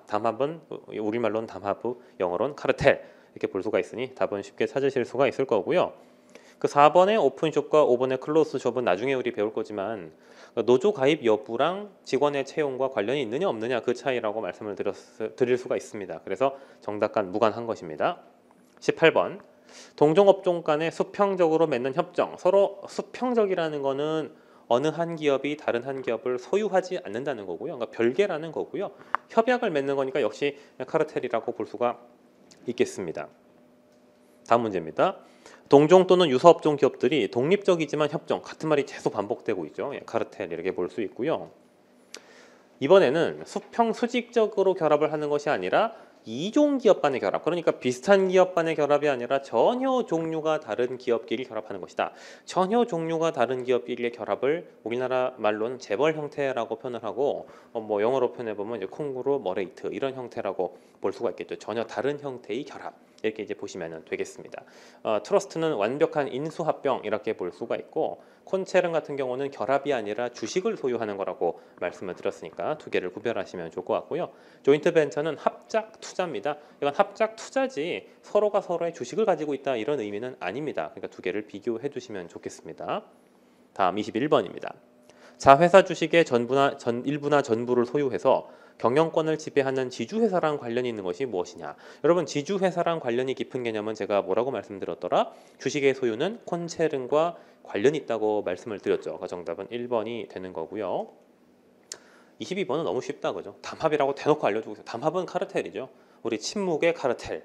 담합은 우리말로는 담합부, 영어로는 카르텔, 이렇게 볼 수가 있으니 답은 쉽게 찾으실 수가 있을 거고요. 그 4번의 오픈숍과 5번의 클로스숍은 나중에 우리 배울 거지만 노조 가입 여부랑 직원의 채용과 관련이 있느냐 없느냐 그 차이라고 말씀을 드릴 수가 있습니다. 그래서 정답과 무관한 것입니다. 18번 동종업종 간에 수평적으로 맺는 협정. 서로 수평적이라는 거는 어느 한 기업이 다른 한 기업을 소유하지 않는다는 거고요. 그러니까 별개라는 거고요. 협약을 맺는 거니까 역시 카르텔이라고 볼 수가 있겠습니다. 다음 문제입니다. 동종 또는 유사업종 기업들이 독립적이지만 협정, 같은 말이 계속 반복되고 있죠. 카르텔 이렇게 볼 수 있고요. 이번에는 수평 수직적으로 결합을 하는 것이 아니라 이종 기업 간의 결합, 그러니까 비슷한 기업 간의 결합이 아니라 전혀 종류가 다른 기업끼리 결합하는 것이다. 전혀 종류가 다른 기업끼리의 결합을 우리나라 말로는 재벌 형태라고 표현을 하고 뭐 영어로 표현해 보면 이제 콩그로머레이트 이런 형태라고 볼 수가 있겠죠. 전혀 다른 형태의 결합 이렇게 이제 보시면 되겠습니다. 트러스트는 완벽한 인수합병 이렇게 볼 수가 있고 콘체른 같은 경우는 결합이 아니라 주식을 소유하는 거라고 말씀을 드렸으니까 두 개를 구별하시면 좋을 것 같고요. 조인트 벤처는 합작 투자입니다. 이건 합작 투자지 서로가 서로의 주식을 가지고 있다 이런 의미는 아닙니다. 그러니까 두 개를 비교해 두시면 좋겠습니다. 다음 21번입니다. 자회사 주식의 일부나 전부를 소유해서 경영권을 지배하는 지주회사랑 관련이 있는 것이 무엇이냐. 여러분 지주회사랑 관련이 깊은 개념은 제가 뭐라고 말씀드렸더라? 주식의 소유는 콘체른과 관련이 있다고 말씀을 드렸죠. 그 정답은 1번이 되는 거고요. 22번은 너무 쉽다 그죠? 담합이라고 대놓고 알려주고 있어요. 담합은 카르텔이죠. 우리 침묵의 카르텔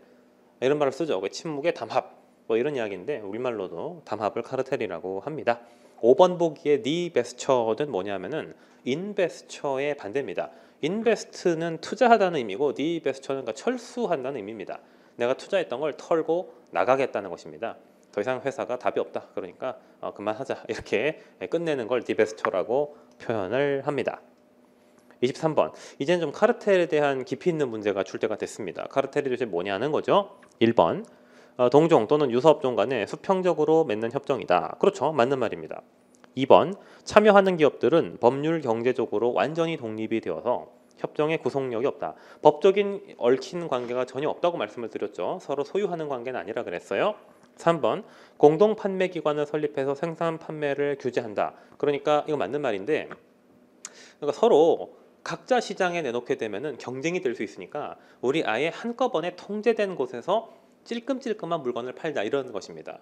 이런 말을 쓰죠. 침묵의 담합 뭐 이런 이야기인데 우리말로도 담합을 카르텔이라고 합니다. 5번 보기에 디베스처는 뭐냐면은 인베스처의 반대입니다. 인베스트는 투자하다는 의미고 디베스처는 그러니까 철수한다는 의미입니다. 내가 투자했던 걸 털고 나가겠다는 것입니다. 더 이상 회사가 답이 없다. 그러니까 그만하자. 이렇게 끝내는 걸 디베스처라고 표현을 합니다. 23번. 이제는 좀 카르텔에 대한 깊이 있는 문제가 출제가 됐습니다. 카르텔이 도대체 뭐냐는 거죠. 1번. 동종 또는 유사업종 간에 수평적으로 맺는 협정이다. 그렇죠. 맞는 말입니다. 2번. 참여하는 기업들은 법률 경제적으로 완전히 독립이 되어서 협정에 구속력이 없다. 법적인 얽힌 관계가 전혀 없다고 말씀을 드렸죠. 서로 소유하는 관계는 아니라 그랬어요. 3번. 공동 판매 기관을 설립해서 생산 판매를 규제한다. 그러니까 이거 맞는 말인데 그러니까 서로 각자 시장에 내놓게 되면은 경쟁이 될 수 있으니까 우리 아예 한꺼번에 통제된 곳에서 찔끔찔끔한 물건을 팔자 이런 것입니다.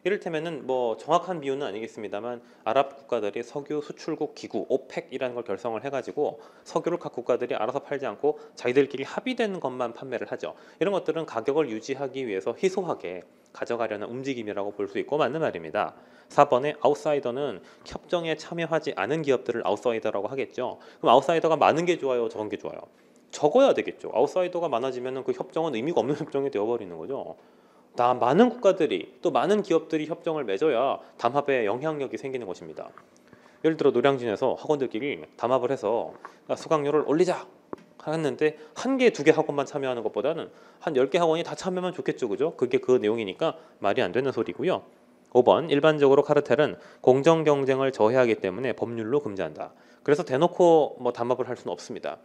이를테면은 뭐 정확한 비유는 아니겠습니다만 아랍 국가들이 석유 수출국 기구 오펙이라는 걸 결성을 해가지고 석유를 각 국가들이 알아서 팔지 않고 자기들끼리 합의된 것만 판매를 하죠. 이런 것들은 가격을 유지하기 위해서 희소하게 가져가려는 움직임이라고 볼 수 있고 맞는 말입니다. 4번의 아웃사이더는 협정에 참여하지 않은 기업들을 아웃사이더라고 하겠죠. 그럼 아웃사이더가 많은 게 좋아요, 적은 게 좋아요? 적어야 되겠죠. 아웃사이더가 많아지면 그 협정은 의미가 없는 협정이 되어버리는 거죠. 많은 국가들이 또 많은 기업들이 협정을 맺어야 담합에 영향력이 생기는 것입니다. 예를 들어 노량진에서 학원들끼리 담합을 해서 수강료를 올리자 했는데 한 개, 두 개 학원만 참여하는 것보다는 한 10개 학원이 다 참여하면 좋겠죠. 그죠? 그게 그 내용이니까 말이 안 되는 소리고요. 5번 일반적으로 카르텔은 공정 경쟁을 저해하기 때문에 법률로 금지한다. 그래서 대놓고 뭐 담합을 할 수는 없습니다.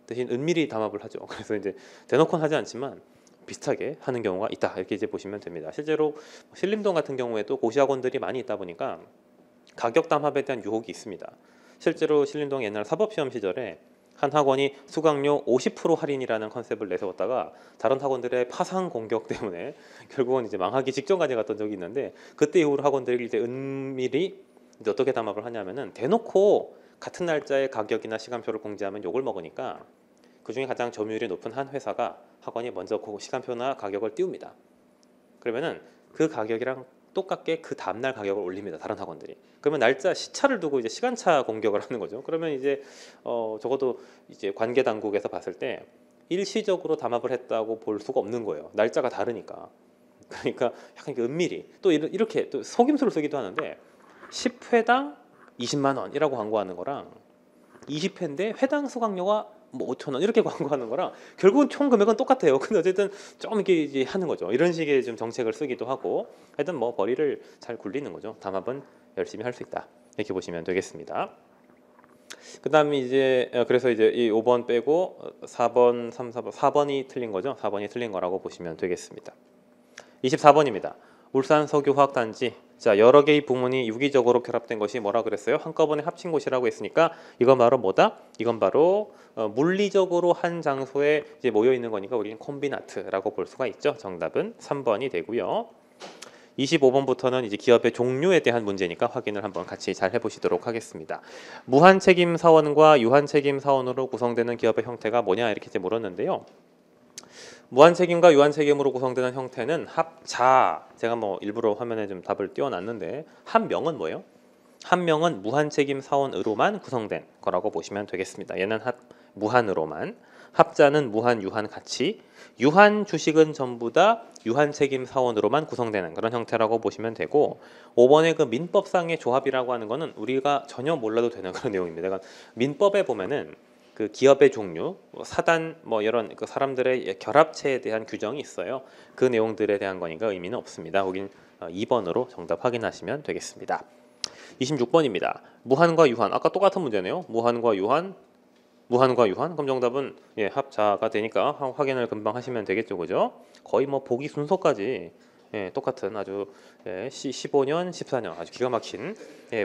대신 은밀히 담합을 하죠. 그래서 이제 대놓고는 하지 않지만 비슷하게 하는 경우가 있다. 이렇게 이제 보시면 됩니다. 실제로 신림동 같은 경우에도 고시학원들이 많이 있다 보니까 가격 담합에 대한 유혹이 있습니다. 실제로 신림동 옛날 사법시험 시절에 한 학원이 수강료 50% 할인이라는 컨셉을 내세웠다가 다른 학원들의 파상 공격 때문에 결국은 이제 망하기 직전까지 갔던 적이 있는데, 그때 이후로 학원들이 이제 은밀히 이제 어떻게 담합을 하냐면은 대놓고 같은 날짜에 가격이나 시간표를 공지하면 욕을 먹으니까 그 중에 가장 점유율이 높은 한 회사가 학원이 먼저 그 시간표나 가격을 띄웁니다. 그러면은 그 가격이랑 똑같게 그 다음날 가격을 올립니다. 다른 학원들이. 그러면 날짜 시차를 두고 이제 시간차 공격을 하는 거죠. 그러면 이제 적어도 이제 관계 당국에서 봤을 때 일시적으로 담합을 했다고 볼 수가 없는 거예요. 날짜가 다르니까. 그러니까 약간 은밀히 또 이렇게 또 속임수를 쓰기도 하는데, 10회당 20만 원이라고 광고하는 거랑 20회인데 회당 수강료가 뭐 5천 원 이렇게 광고하는 거랑 결국은 총 금액은 똑같아요. 근데 어쨌든 좀 이렇게 이제 하는 거죠. 이런 식의 좀 정책을 쓰기도 하고, 하여튼 뭐 머리를 잘 굴리는 거죠. 담합은 열심히 할 수 있다, 이렇게 보시면 되겠습니다. 그다음에 이제 그래서 이제 이 5번 빼고 4번, 3, 4번, 4번이 틀린 거죠. 4번이 틀린 거라고 보시면 되겠습니다. 24번입니다. 울산 석유화학단지. 자, 여러 개의 부문이 유기적으로 결합된 것이 뭐라 그랬어요? 한꺼번에 합친 곳이라고 했으니까 이건 바로 뭐다? 이건 바로 물리적으로 한 장소에 이제 모여 있는 거니까 우리는 콤비나트라고 볼 수가 있죠. 정답은 3번이 되고요. 25번부터는 이제 기업의 종류에 대한 문제니까 확인을 한번 같이 잘 해보시도록 하겠습니다. 무한책임 사원과 유한책임 사원으로 구성되는 기업의 형태가 뭐냐 이렇게 이제 물었는데요. 무한책임과 유한책임으로 구성되는 형태는 합자, 제가 뭐 일부러 화면에 좀 답을 띄워놨는데, 한 명은 뭐예요? 한 명은 무한책임 사원으로만 구성된 거라고 보시면 되겠습니다. 얘는 무한으로만, 합자는 무한, 유한 같이, 유한 주식은 전부 다 유한책임 사원으로만 구성되는 그런 형태라고 보시면 되고, 5번의 그 민법상의 조합이라고 하는 거는 우리가 전혀 몰라도 되는 그런 내용입니다. 그러니까 민법에 보면은 그 기업의 종류, 사단 뭐 이런 그 사람들의 결합체에 대한 규정이 있어요. 그 내용들에 대한 거니까 의미는 없습니다. 거긴 2번으로 정답 확인하시면 되겠습니다. 26번입니다. 무한과 유한, 아까 똑같은 문제네요. 무한과 유한, 무한과 유한. 그럼 정답은 합자가 되니까 확인을 금방 하시면 되겠죠, 그죠? 거의 뭐 보기 순서까지 똑같은 아주 15년, 14년 아주 기가 막힌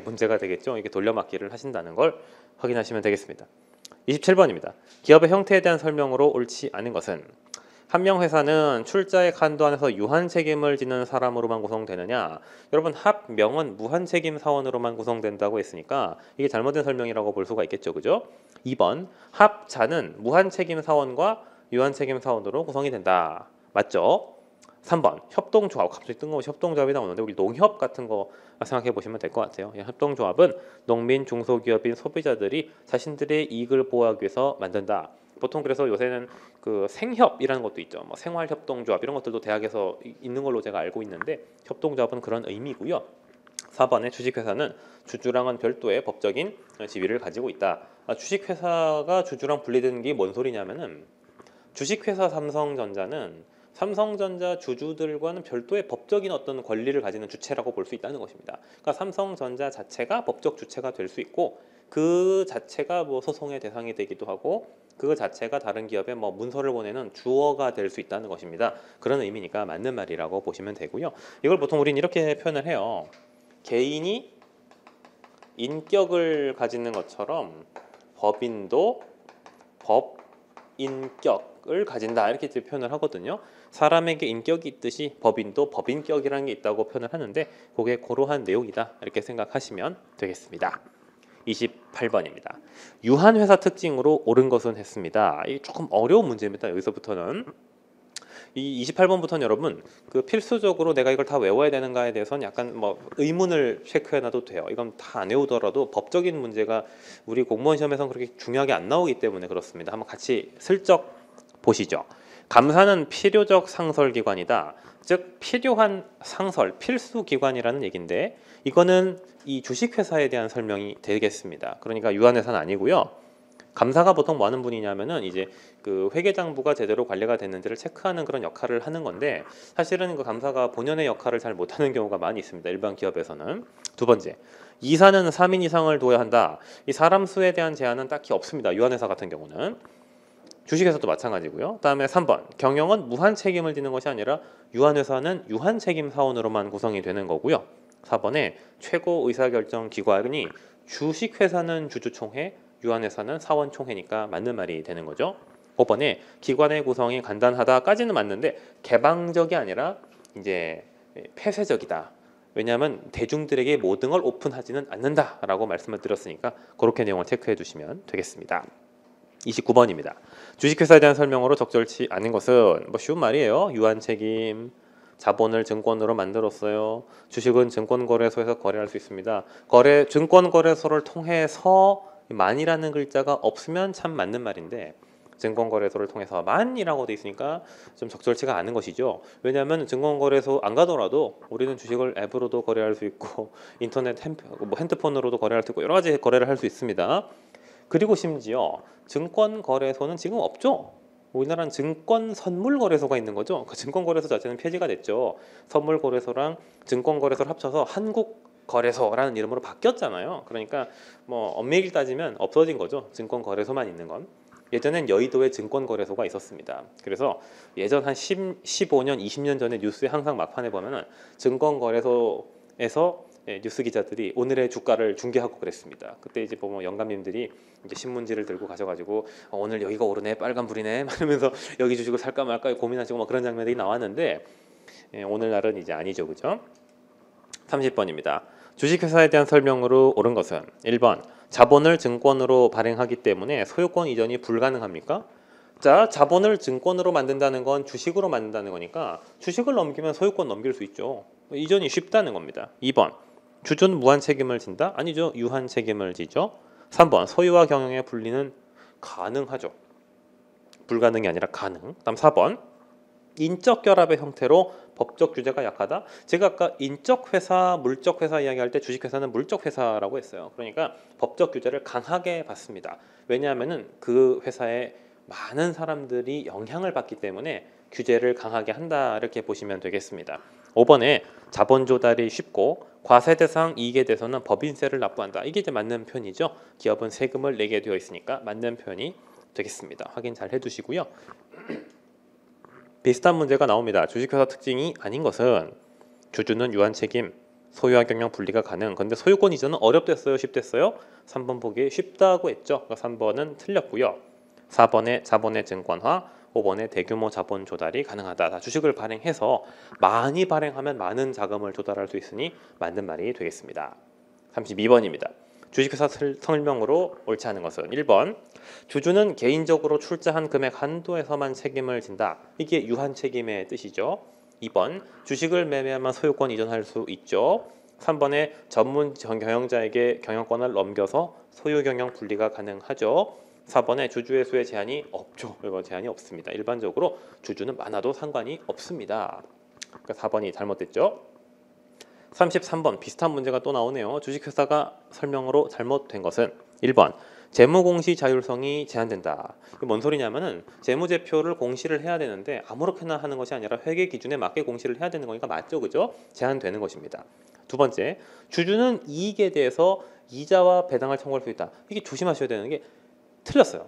문제가 되겠죠. 이게 돌려막기를 하신다는 걸 확인하시면 되겠습니다. 27번입니다. 기업의 형태에 대한 설명으로 옳지 않은 것은, 한 명 회사는 출자액 한도 안에서 유한 책임을 지는 사람으로만 구성되느냐. 여러분, 합명은 무한 책임 사원으로만 구성된다고 했으니까 이게 잘못된 설명이라고 볼 수가 있겠죠, 그죠? 2번, 합자는 무한 책임 사원과 유한 책임 사원으로 구성이 된다. 맞죠? 3번, 협동조합. 갑자기 뜬금없이 협동조합이 나오는데 우리 농협 같은 거 생각해 보시면 될 것 같아요. 협동조합은 농민, 중소기업인, 소비자들이 자신들의 이익을 보호하기 위해서 만든다. 보통 그래서 요새는 그 생협이라는 것도 있죠. 뭐 생활협동조합 이런 것들도 대학에서 있는 걸로 제가 알고 있는데, 협동조합은 그런 의미고요. 4번의 주식회사는 주주랑은 별도의 법적인 지위를 가지고 있다. 주식회사가 주주랑 분리되는 게 뭔 소리냐면은, 주식회사 삼성전자는 삼성전자 주주들과는 별도의 법적인 어떤 권리를 가지는 주체라고 볼 수 있다는 것입니다. 그러니까 삼성전자 자체가 법적 주체가 될 수 있고, 그 자체가 뭐 소송의 대상이 되기도 하고, 그 자체가 다른 기업에 뭐 문서를 보내는 주어가 될 수 있다는 것입니다. 그런 의미니까 맞는 말이라고 보시면 되고요. 이걸 보통 우리는 이렇게 표현을 해요. 개인이 인격을 가지는 것처럼 법인도 법인격을 가진다, 이렇게 표현을 하거든요. 사람에게 인격이 있듯이 법인도 법인격이라는 게 있다고 표현을 하는데, 그게 그러한 내용이다, 이렇게 생각하시면 되겠습니다. 28번입니다. 유한회사 특징으로 옳은 것은 했습니다. 이 조금 어려운 문제입니다. 여기서부터는 이 28번부터는 여러분 그 필수적으로 내가 이걸 다 외워야 되는가에 대해서는 약간 뭐 의문을 체크해놔도 돼요. 이건 다 안 외우더라도 법적인 문제가 우리 공무원 시험에서는 그렇게 중요하게 안 나오기 때문에 그렇습니다. 한번 같이 슬쩍 보시죠. 감사는 필요적 상설기관이다. 즉 필요한 상설, 필수기관이라는 얘기인데, 이거는 이 주식회사에 대한 설명이 되겠습니다. 그러니까 유한회사는 아니고요. 감사가 보통 뭐 하는 분이냐면은 이제 그 회계장부가 제대로 관리가 됐는지를 체크하는 그런 역할을 하는 건데, 사실은 그 감사가 본연의 역할을 잘 못하는 경우가 많이 있습니다. 일반 기업에서는. 두 번째, 이사는 3인 이상을 둬야 한다. 이 사람 수에 대한 제한은 딱히 없습니다. 유한회사 같은 경우는. 주식회사도 마찬가지고요. 다음에 3번, 경영은 무한 책임을 지는 것이 아니라 유한회사는 유한 책임 사원으로만 구성이 되는 거고요. 4번에 최고 의사결정 기관이 주식회사는 주주총회, 유한회사는 사원총회니까 맞는 말이 되는 거죠. 5번에 기관의 구성이 간단하다까지는 맞는데 개방적이 아니라 이제 폐쇄적이다. 왜냐하면 대중들에게 모든 걸 오픈하지는 않는다라고 말씀을 드렸으니까 그렇게 내용을 체크해 두시면 되겠습니다. 29번입니다. 주식회사에 대한 설명으로 적절치 않은 것은 뭐 쉬운 말이에요. 유한책임, 자본을 증권으로 만들었어요. 주식은 증권거래소에서 거래할 수 있습니다. 증권거래소를 통해서 만이라는 글자가 없으면 참 맞는 말인데 증권거래소를 통해서 만이라고 돼 있으니까 좀 적절치가 않은 것이죠. 왜냐하면 증권거래소 안 가더라도 우리는 주식을 앱으로도 거래할 수 있고 인터넷 핸드폰으로도 거래할 수 있고 여러 가지 거래를 할 수 있습니다. 그리고 심지어 증권거래소는 지금 없죠. 우리나라는 증권선물거래소가 있는 거죠. 그 증권거래소 자체는 폐지가 됐죠. 선물거래소랑 증권거래소를 합쳐서 한국거래소라는 이름으로 바뀌었잖아요. 그러니까 뭐 엄밀히 따지면 없어진 거죠. 증권거래소만 있는 건. 예전엔 여의도에 증권거래소가 있었습니다. 그래서 예전 한 15년, 20년 전에 뉴스에 항상 막판에 보면은 증권거래소에서 뉴스 기자들이 오늘의 주가를 중계하고 그랬습니다. 그때 이제 보면 영감님들이 이제 신문지를 들고 가셔가지고 오늘 여기가 오르네, 빨간불이네, 이러면서 여기 주식을 살까 말까 고민하시고 막 그런 장면들이 나왔는데 오늘날은 이제 아니죠, 그죠? 30번입니다. 주식회사에 대한 설명으로 옳은 것은 1번 자본을 증권으로 발행하기 때문에 소유권 이전이 불가능합니까? 자, 자본을 증권으로 만든다는 건 주식으로 만든다는 거니까 주식을 넘기면 소유권 넘길 수 있죠. 이전이 쉽다는 겁니다. 2번 주주는 무한 책임을 진다? 아니죠. 유한 책임을 지죠. 3번 소유와 경영의 분리는 가능하죠. 불가능이 아니라 가능. 다음 4번 인적 결합의 형태로 법적 규제가 약하다. 제가 아까 인적 회사, 물적 회사 이야기할 때 주식회사는 물적 회사라고 했어요. 그러니까 법적 규제를 강하게 받습니다. 왜냐하면은 그 회사에 많은 사람들이 영향을 받기 때문에 규제를 강하게 한다 이렇게 보시면 되겠습니다. 5번에 자본 조달이 쉽고 과세 대상 이익에 대해서는 법인세를 납부한다. 이게 이제 맞는 표현이죠. 기업은 세금을 내게 되어 있으니까 맞는 표현이 되겠습니다. 확인 잘 해두시고요. 비슷한 문제가 나옵니다. 주식회사 특징이 아닌 것은 주주는 유한 책임, 소유와 경영 분리가 가능. 근데 소유권 이전은 어렵댔어요, 쉽댔어요? 3번 보기 쉽다고 했죠. 3번은 틀렸고요. 4번에 자본의 증권화, 5번에 대규모 자본 조달이 가능하다. 다 주식을 발행해서 많이 발행하면 많은 자금을 조달할 수 있으니 맞는 말이 되겠습니다. 32번입니다. 주식회사 설명으로 옳지 않은 것은 1번 주주는 개인적으로 출자한 금액 한도에서만 책임을 진다. 이게 유한 책임의 뜻이죠. 2번 주식을 매매하면 소유권 이전할 수 있죠. 3번에 전문 경영자에게 경영권을 넘겨서 소유 경영 분리가 가능하죠. 4번에 주주의 수의 제한이 없죠. 이거 제한이 없습니다. 일반적으로 주주는 많아도 상관이 없습니다. 그러니까 4번이 잘못됐죠. 33번 비슷한 문제가 또 나오네요. 주식회사가 설명으로 잘못된 것은 1번 재무공시 자율성이 제한된다. 이게 뭔 소리냐면은 재무제표를 공시를 해야 되는데 아무렇게나 하는 것이 아니라 회계 기준에 맞게 공시를 해야 되는 거니까 맞죠, 그죠? 제한되는 것입니다. 두 번째, 주주는 이익에 대해서 이자와 배당을 청구할 수 있다. 이게 조심하셔야 되는 게 틀렸어요.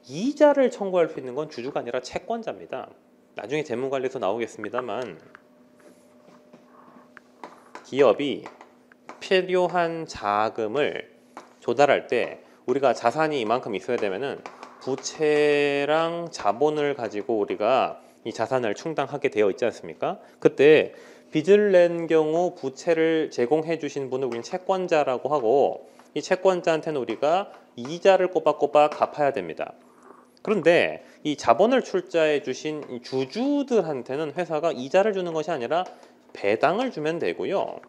이자를 청구할 수 있는 건 주주가 아니라 채권자입니다. 나중에 재무관리에서 나오겠습니다만 기업이 필요한 자금을 조달할 때 우리가 자산이 이만큼 있어야 되면은 부채랑 자본을 가지고 우리가 이 자산을 충당하게 되어 있지 않습니까? 그때 빚을 낸 경우 부채를 제공해 주신 분을 우리는 채권자라고 하고 이 채권자한테는 우리가 이자를 꼬박꼬박 갚아야 됩니다. 그런데 이 자본을 출자해 주신 이 주주들한테는 회사가 이자를 주는 것이 아니라 배당을 주면 되고요.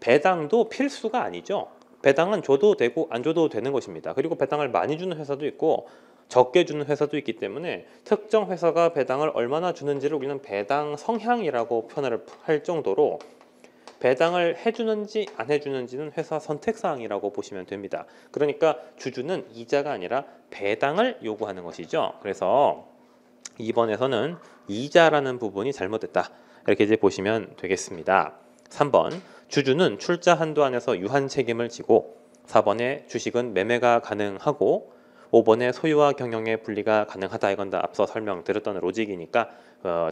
배당도 필수가 아니죠. 배당은 줘도 되고 안 줘도 되는 것입니다. 그리고 배당을 많이 주는 회사도 있고 적게 주는 회사도 있기 때문에 특정 회사가 배당을 얼마나 주는지를 우리는 배당 성향이라고 표현을 할 정도로 배당을 해주는지 안 해주는지는 회사 선택사항이라고 보시면 됩니다. 그러니까 주주는 이자가 아니라 배당을 요구하는 것이죠. 그래서 2번에서는 이자라는 부분이 잘못됐다. 이렇게 이제 보시면 되겠습니다. 3번 주주는 출자 한도 안에서 유한 책임을 지고 4번에 주식은 매매가 가능하고 5번에 소유와 경영의 분리가 가능하다. 이건 다 앞서 설명드렸던 로직이니까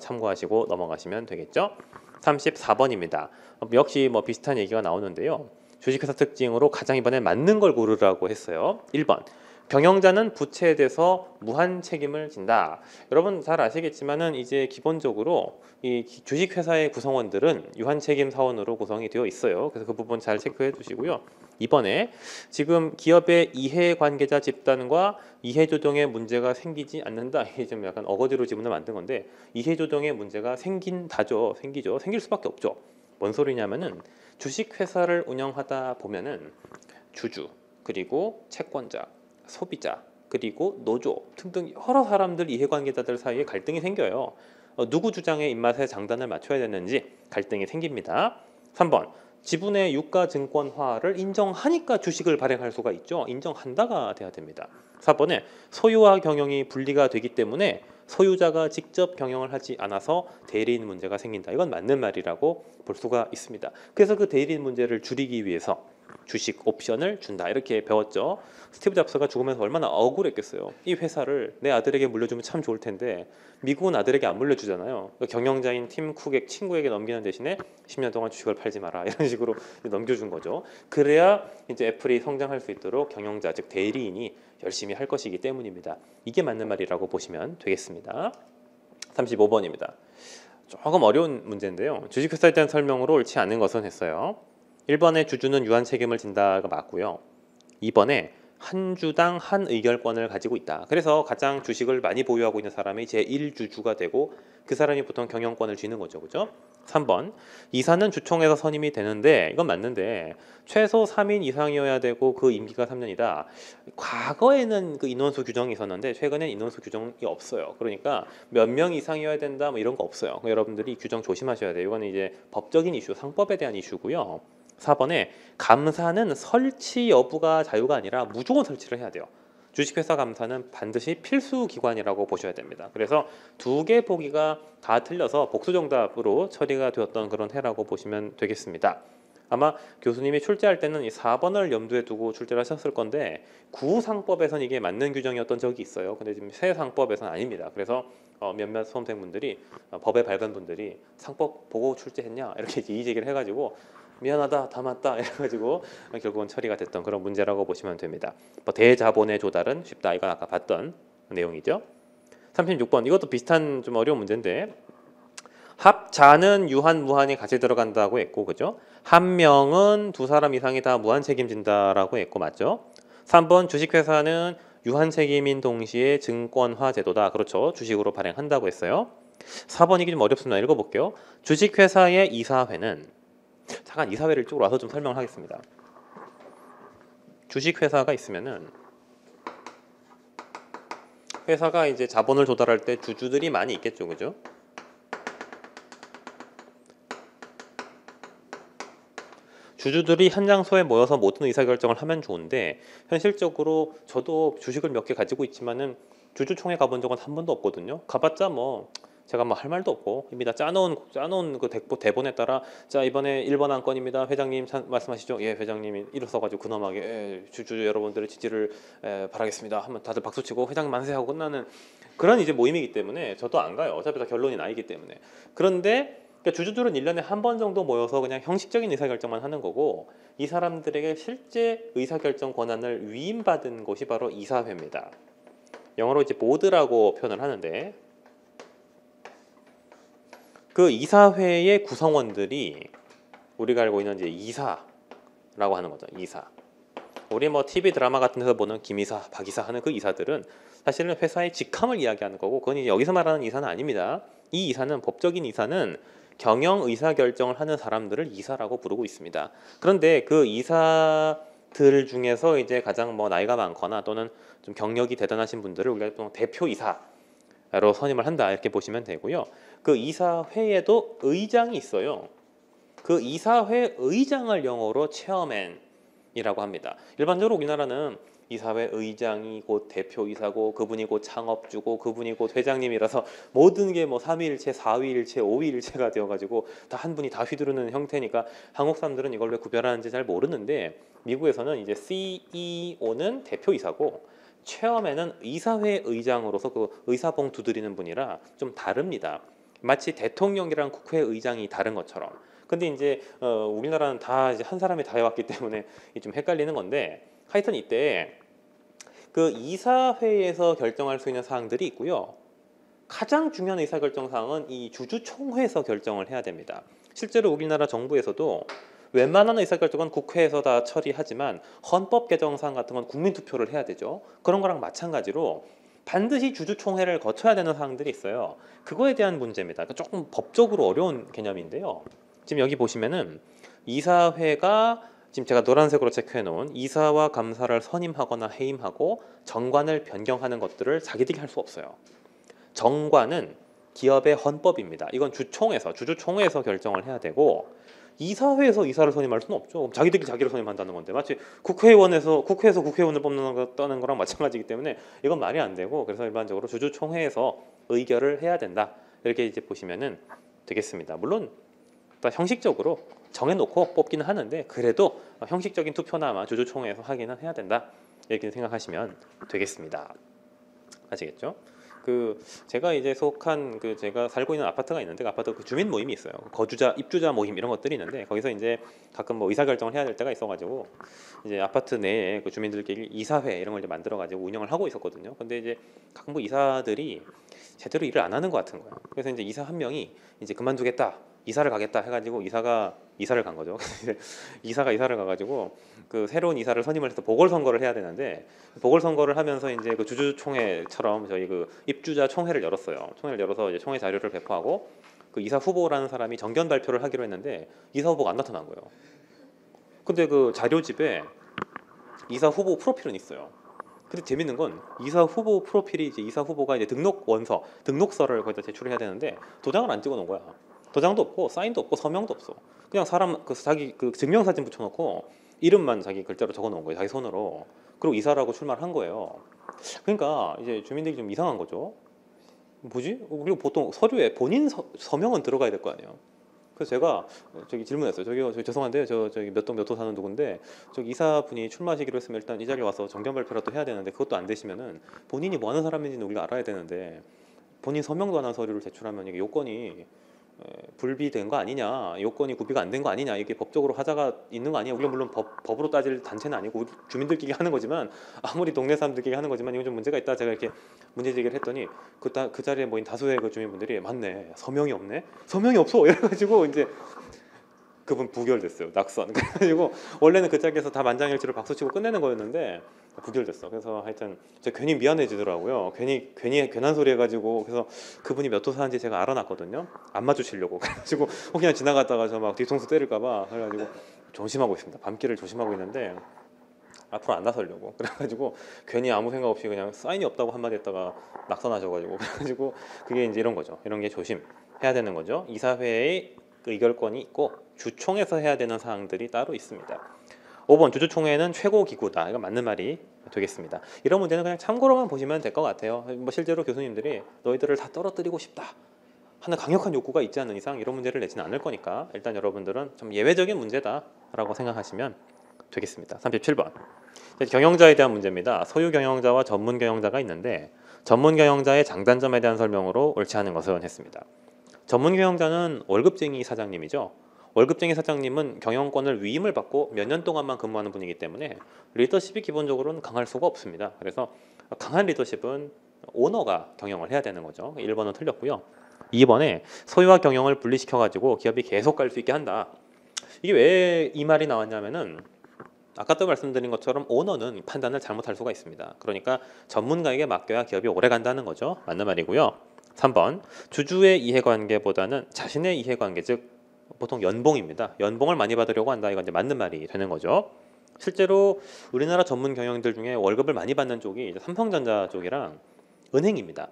참고하시고 넘어가시면 되겠죠. 34번입니다. 역시 뭐 비슷한 얘기가 나오는데요. 주식회사 특징으로 가장 이번에 맞는 걸 고르라고 했어요. 1번 경영자는 부채에 대해서 무한 책임을 진다. 여러분 잘 아시겠지만은 이제 기본적으로 이 주식회사의 구성원들은 유한 책임 사원으로 구성이 되어 있어요. 그래서 그 부분 잘 체크해 주시고요. 이번에 지금 기업의 이해관계자 집단과 이해조정에 문제가 생기지 않는다. 이게 좀 약간 어거지로 지문을 만든 건데 이해조정에 문제가 생긴다죠. 생기죠. 생길 수밖에 없죠. 뭔 소리냐면은 주식회사를 운영하다 보면은 주주 그리고 채권자 소비자 그리고 노조 등등 여러 사람들 이해관계자들 사이에 갈등이 생겨요. 누구 주장의 입맛에 장단을 맞춰야 되는지 갈등이 생깁니다. 3번 지분의 유가증권화를 인정하니까 주식을 발행할 수가 있죠. 인정한다가 돼야 됩니다. 4번에 소유와 경영이 분리가 되기 때문에 소유자가 직접 경영을 하지 않아서 대리인 문제가 생긴다. 이건 맞는 말이라고 볼 수가 있습니다. 그래서 그 대리인 문제를 줄이기 위해서 주식 옵션을 준다 이렇게 배웠죠. 스티브 잡스가 죽으면서 얼마나 억울했겠어요. 이 회사를 내 아들에게 물려주면 참 좋을 텐데 미국은 아들에게 안 물려주잖아요. 경영자인 팀 쿡의 친구에게 넘기는 대신에 10년 동안 주식을 팔지 마라 이런 식으로 넘겨준 거죠. 그래야 이제 애플이 성장할 수 있도록 경영자 즉 대리인이 열심히 할 것이기 때문입니다. 이게 맞는 말이라고 보시면 되겠습니다. 35번입니다. 조금 어려운 문제인데요. 주식회사에 대한 설명으로 옳지 않은 것은 했어요. 1번에 주주는 유한 책임을 진다가 맞고요. 2번에 한 주당 한 의결권을 가지고 있다. 그래서 가장 주식을 많이 보유하고 있는 사람이 제1주주가 되고 그 사람이 보통 경영권을 쥐는 거죠. 그죠? 3번 이사는 주총에서 선임이 되는데 이건 맞는데 최소 3인 이상이어야 되고 그 임기가 3년이다. 과거에는 그 인원수 규정이 있었는데 최근엔 인원수 규정이 없어요. 그러니까 몇 명 이상이어야 된다 뭐 이런 거 없어요. 여러분들이 규정 조심하셔야 돼요. 이거는 이제 법적인 이슈, 상법에 대한 이슈고요. 4번에 감사는 설치 여부가 자유가 아니라 무조건 설치를 해야 돼요. 주식회사 감사는 반드시 필수 기관이라고 보셔야 됩니다. 그래서 두 개 보기가 다 틀려서 복수정답으로 처리가 되었던 그런 해라고 보시면 되겠습니다. 아마 교수님이 출제할 때는 이 4번을 염두에 두고 출제를 하셨을 건데 구상법에서는 이게 맞는 규정이었던 적이 있어요. 근데 지금 새 상법에서는 아닙니다. 그래서 몇몇 수험생분들이 법에 밝은 분들이 상법 보고 출제했냐 이렇게 이의 제기를 해가지고 미안하다 다 맞다 이래가지고 결국은 처리가 됐던 그런 문제라고 보시면 됩니다. 뭐 대자본의 조달은 쉽다. 이건 아까 봤던 내용이죠. 36번 이것도 비슷한 좀 어려운 문제인데 합자는 유한 무한이 같이 들어간다고 했고 그죠? 한 명은 두 사람 이상이 다 무한 책임진다라고 했고 맞죠? 3번 주식회사는 유한 책임인 동시에 증권화 제도다. 그렇죠. 주식으로 발행한다고 했어요. 4번 이게 좀 어렵습니다. 읽어볼게요. 주식회사의 이사회는 잠깐 이사회를 이쪽으로 와서 좀 설명을 하겠습니다. 주식회사가 있으면은 회사가 이제 자본을 조달할 때 주주들이 많이 있겠죠. 그죠? 주주들이 한 장소에 모여서 모든 의사결정을 하면 좋은데 현실적으로 저도 주식을 몇 개 가지고 있지만은 주주총회 가본 적은 한 번도 없거든요. 가봤자 뭐 제가 뭐 할 말도 없고 이미 다 짜놓은 그 대본에 따라 자 이번에 1번 안건입니다. 회장님 말씀하시죠. 예 회장님이 일어서가지고 근엄하게 주주 여러분들의 지지를 바라겠습니다. 하면 다들 박수치고 회장님 만세하고 끝나는 그런 이제 모임이기 때문에 저도 안 가요. 어차피 다 결론이 나이기 때문에. 그런데 그러니까 주주들은 1년에 한 번 정도 모여서 그냥 형식적인 의사결정만 하는 거고 이 사람들에게 실제 의사결정 권한을 위임받은 곳이 바로 이사회입니다. 영어로 이제 보드라고 표현을 하는데 그 이사회의 구성원들이 우리가 알고 있는 이제 이사라고 하는 거죠. 이사. 우리 뭐 TV 드라마 같은 데서 보는 김이사, 박이사 하는 그 이사들은 사실은 회사의 직함을 이야기하는 거고 그건 이제 여기서 말하는 이사는 아닙니다. 이 이사는 법적인 이사는 경영 의사 결정을 하는 사람들을 이사라고 부르고 있습니다. 그런데 그 이사들 중에서 이제 가장 뭐 나이가 많거나 또는 좀 경력이 대단하신 분들을 우리가 또 대표 이사로 선임을 한다 이렇게 보시면 되고요. 그 이사회에도 의장이 있어요. 그 이사회 의장을 영어로 체어맨이라고 합니다. 일반적으로 우리나라는 이사회 의장이 곧 대표이사고 그분이 곧 창업주고 그분이 곧 회장님이라서 모든 게 뭐 3위일체, 4위일체, 5위일체가 되어가지고 다 한 분이 다 휘두르는 형태니까 한국 사람들은 이걸 왜 구별하는지 잘 모르는데 미국에서는 이제 CEO는 대표이사고 체어맨은 이사회 의장으로서 그 의사봉 두드리는 분이라 좀 다릅니다. 마치 대통령이랑 국회의장이 다른 것처럼. 근데 이제 우리나라는 다 이제 한 사람이 다 해왔기 때문에 좀 헷갈리는 건데 하여튼 이때 그 이사회에서 결정할 수 있는 사항들이 있고요. 가장 중요한 의사결정 사항은 이 주주총회에서 결정을 해야 됩니다. 실제로 우리나라 정부에서도 웬만한 의사결정은 국회에서 다 처리하지만 헌법 개정 사항 같은 건 국민투표를 해야 되죠. 그런 거랑 마찬가지로 반드시 주주총회를 거쳐야 되는 사항들이 있어요. 그거에 대한 문제입니다. 그러니까 조금 법적으로 어려운 개념인데요. 지금 여기 보시면은 이사회가 지금 제가 노란색으로 체크해 놓은 이사와 감사를 선임하거나 해임하고 정관을 변경하는 것들을 자기들이 할 수 없어요. 정관은 기업의 헌법입니다. 이건 주주총회에서 결정을 해야 되고 이사회에서 이사를 선임할 수는 없죠. 그럼 자기들이 자기를 선임한다는 건데 마치 국회에서 국회의원을 뽑는 거랑 마찬가지이기 때문에 이건 말이 안 되고 그래서 일반적으로 주주총회에서 의결을 해야 된다. 이렇게 이제 보시면은 되겠습니다. 물론 형식적으로 정해놓고 뽑기는 하는데 그래도 형식적인 투표나 주주총회에서 하기는 해야 된다. 이렇게 생각하시면 되겠습니다. 아시겠죠? 제가 이제 속한 제가 살고 있는 아파트가 있는데 그 아파트 주민 모임이 있어요. 거주자 입주자 모임 이런 것들이 있는데 거기서 이제 가끔 뭐 의사 결정을 해야 될 때가 있어가지고 이제 아파트 내에 그 주민들끼리 이사회 이런 걸 이제 만들어가지고 운영을 하고 있었거든요. 근데 이제 가끔 뭐 이사들이 제대로 일을 안 하는 것 같은 거예요. 그래서 이제 이사 한 명이 이제 그만두겠다. 이사를 가겠다 해가지고 이사가 이사를 간 거죠. 이사가 이사를 가가지고 그 새로운 이사를 선임을 해서 보궐선거를 해야 되는데 보궐선거를 하면서 이제 그 주주총회처럼 저희 그 입주자 총회를 열었어요. 총회를 열어서 이제 총회 자료를 배포하고 그 이사 후보라는 사람이 정견 발표를 하기로 했는데 이사 후보가 안 나타난 거예요. 근데 그 자료집에 이사 후보 프로필은 있어요. 근데 재밌는 건 이사 후보 프로필이 이제 이사 후보가 이제 등록서를 거기다 제출해야 되는데 도장을 안 찍어 놓은 거야. 도장도 없고 사인도 없고 서명도 없어. 그냥 사람 자기 증명사진 붙여놓고 이름만 자기 글자로 적어놓은 거예요. 자기 손으로. 그리고 이사라고 출마를 한 거예요. 그러니까 이제 주민들이 좀 이상한 거죠. 뭐지? 그리고 보통 서류에 본인 서명은 들어가야 될 거 아니에요. 그래서 제가 저기 질문했어요. 저기 죄송한데요. 저기 몇 동 몇 호 사는 누군데 저기 이사분이 출마하시기로 했으면 일단 이 자리에 와서 정견 발표라도 해야 되는데 그것도 안 되시면은 본인이 뭐 하는 사람인지는 우리가 알아야 되는데 본인 서명도 안 한 서류를 제출하면 이게 요건이 불비된 거 아니냐, 요건이 구비가 안 된 거 아니냐, 이게 법적으로 하자가 있는 거 아니냐. 우리가 물론 법으로 따질 단체는 아니고 주민들끼리 하는 거지만 아무리 동네 사람들끼리 하는 거지만 이건 좀 문제가 있다. 제가 이렇게 문제 제기를 했더니 그 자리에 모인 다수의 그 주민분들이 맞네, 서명이 없네, 서명이 없어 이래가지고 이제 그분 부결됐어요. 낙선. 그래가지고 원래는 그 자리에서 다 만장일치로 박수치고 끝내는 거였는데 부결됐어. 그래서 하여튼 제가 괜히 미안해지더라고요. 괜히 괜한 소리 해가지고 그래서 그분이 몇 호 사는지 제가 알아놨거든요. 안 마주치려고. 그래가지고 그냥 지나갔다가 저 막 뒤통수 때릴까봐 그래가지고 조심하고 있습니다. 밤길을 조심하고 있는데 앞으로 안 나서려고. 그래가지고 괜히 아무 생각 없이 그냥 사인이 없다고 한마디 했다가 낙선하셔가지고 그래가지고 그게 이제 이런 거죠. 이런 게 조심해야 되는 거죠. 이사회의 의결권이 있고 주총에서 해야 되는 사항들이 따로 있습니다. 5번 주주총회는 최고 기구다. 이거 맞는 말이 되겠습니다. 이런 문제는 그냥 참고로만 보시면 될 것 같아요. 뭐 실제로 교수님들이 너희들을 다 떨어뜨리고 싶다 하는 강력한 욕구가 있지 않는 이상 이런 문제를 내지는 않을 거니까 일단 여러분들은 좀 예외적인 문제다라고 생각하시면 되겠습니다. 37번 경영자에 대한 문제입니다. 소유 경영자와 전문 경영자가 있는데 전문 경영자의 장단점에 대한 설명으로 옳지 않은 것은 했습니다. 전문 경영자는 월급쟁이 사장님이죠. 월급쟁이 사장님은 경영권을 위임을 받고 몇 년 동안만 근무하는 분이기 때문에 리더십이 기본적으로는 강할 수가 없습니다. 그래서 강한 리더십은 오너가 경영을 해야 되는 거죠. 1번은 틀렸고요. 2번에 소유와 경영을 분리시켜가지고 기업이 계속 갈 수 있게 한다. 이게 왜 이 말이 나왔냐면은 아까도 말씀드린 것처럼 오너는 판단을 잘못할 수가 있습니다. 그러니까 전문가에게 맡겨야 기업이 오래 간다는 거죠. 맞는 말이고요. 3번 주주의 이해관계보다는 자신의 이해관계, 즉 보통 연봉입니다. 연봉을 많이 받으려고 한다. 이건 이제 맞는 말이 되는 거죠. 실제로 우리나라 전문 경영들 중에 월급을 많이 받는 쪽이 이제 삼성전자 쪽이랑 은행입니다.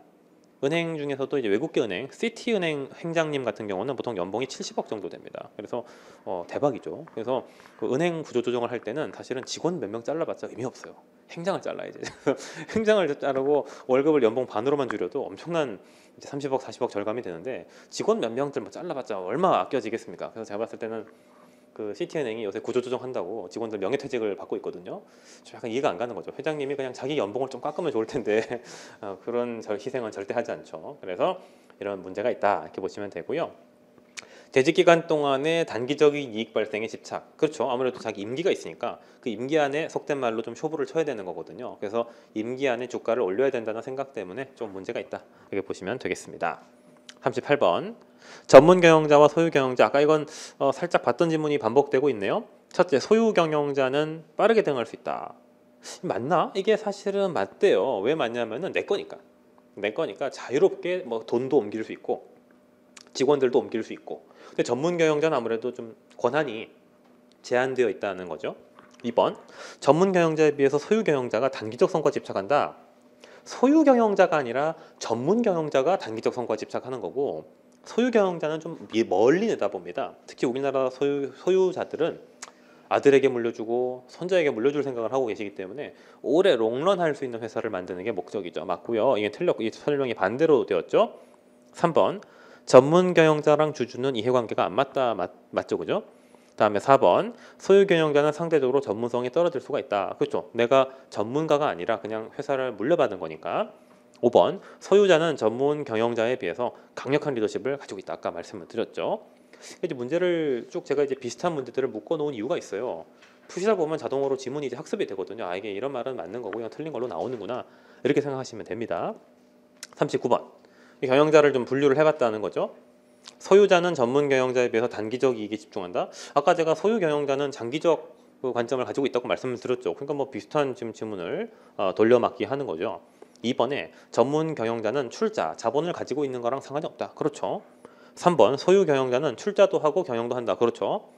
은행 중에서도 이제 외국계 은행, 시티은행 행장님 같은 경우는 보통 연봉이 70억 정도 됩니다. 그래서 대박이죠. 그래서 그 은행 구조 조정을 할 때는 사실은 직원 몇 명 잘라봤자 의미 없어요. 행장을 잘라야지. 행장을 자르고 월급을 연봉 반으로만 줄여도 엄청난 이제 30억, 40억 절감이 되는데 직원 몇 명들 뭐 잘라봤자 얼마 아껴지겠습니까? 그래서 제가 봤을 때는 그 시티은행이 요새 구조조정한다고 직원들 명예퇴직을 받고 있거든요. 좀 약간 이해가 안 가는 거죠. 회장님이 그냥 자기 연봉을 좀 깎으면 좋을 텐데 그런 희생은 절대 하지 않죠. 그래서 이런 문제가 있다 이렇게 보시면 되고요. 재직 기간 동안에 단기적인 이익 발생에 집착. 그렇죠. 아무래도 자기 임기가 있으니까 그 임기 안에 속된 말로 좀 쇼부를 쳐야 되는 거거든요. 그래서 임기 안에 주가를 올려야 된다는 생각 때문에 좀 문제가 있다. 이렇게 보시면 되겠습니다. 38번. 전문 경영자와 소유 경영자. 아까 이건 살짝 봤던 질문이 반복되고 있네요. 첫째, 소유 경영자는 빠르게 대응할 수 있다. 맞나? 이게 사실은 맞대요. 왜 맞냐면은 내 거니까. 내 거니까 자유롭게 뭐 돈도 옮길 수 있고 직원들도 옮길 수 있고. 근데 전문 경영자는 아무래도 좀 권한이 제한되어 있다는 거죠. 2번. 전문 경영자에 비해서 소유 경영자가 단기적 성과 집착한다. 소유 경영자가 아니라 전문 경영자가 단기적 성과 집착하는 거고 소유 경영자는 좀 멀리 내다봅니다. 특히 우리나라 소유자들은 아들에게 물려주고 손자에게 물려줄 생각을 하고 계시기 때문에 오래 롱런 할 수 있는 회사를 만드는 게 목적이죠. 맞고요. 이게 틀렸고 이 설명이 반대로 되었죠. 3번. 전문 경영자랑 주주는 이해관계가 안 맞다. 맞죠, 그죠? 다음에 4번. 소유 경영자는 상대적으로 전문성이 떨어질 수가 있다. 그렇죠. 내가 전문가가 아니라 그냥 회사를 물려받은 거니까. 5번. 소유자는 전문 경영자에 비해서 강력한 리더십을 가지고 있다. 아까 말씀을 드렸죠. 이제 문제를 쭉 제가 이제 비슷한 문제들을 묶어 놓은 이유가 있어요. 푸시다 보면 자동으로 지문이 이제 학습이 되거든요. 아, 이게 이런 말은 맞는 거고 그냥 틀린 걸로 나오는구나. 이렇게 생각하시면 됩니다. 39번. 경영자를 좀 분류를 해봤다는 거죠. 소유자는 전문 경영자에 비해서 단기적 이익에 집중한다. 아까 제가 소유 경영자는 장기적 그 관점을 가지고 있다고 말씀을 드렸죠. 그러니까 뭐 비슷한 지금 질문을 돌려막기 하는 거죠. 2번에 전문 경영자는 출자, 자본을 가지고 있는 거랑 상관이 없다. 그렇죠. 3번 소유 경영자는 출자도 하고 경영도 한다. 그렇죠.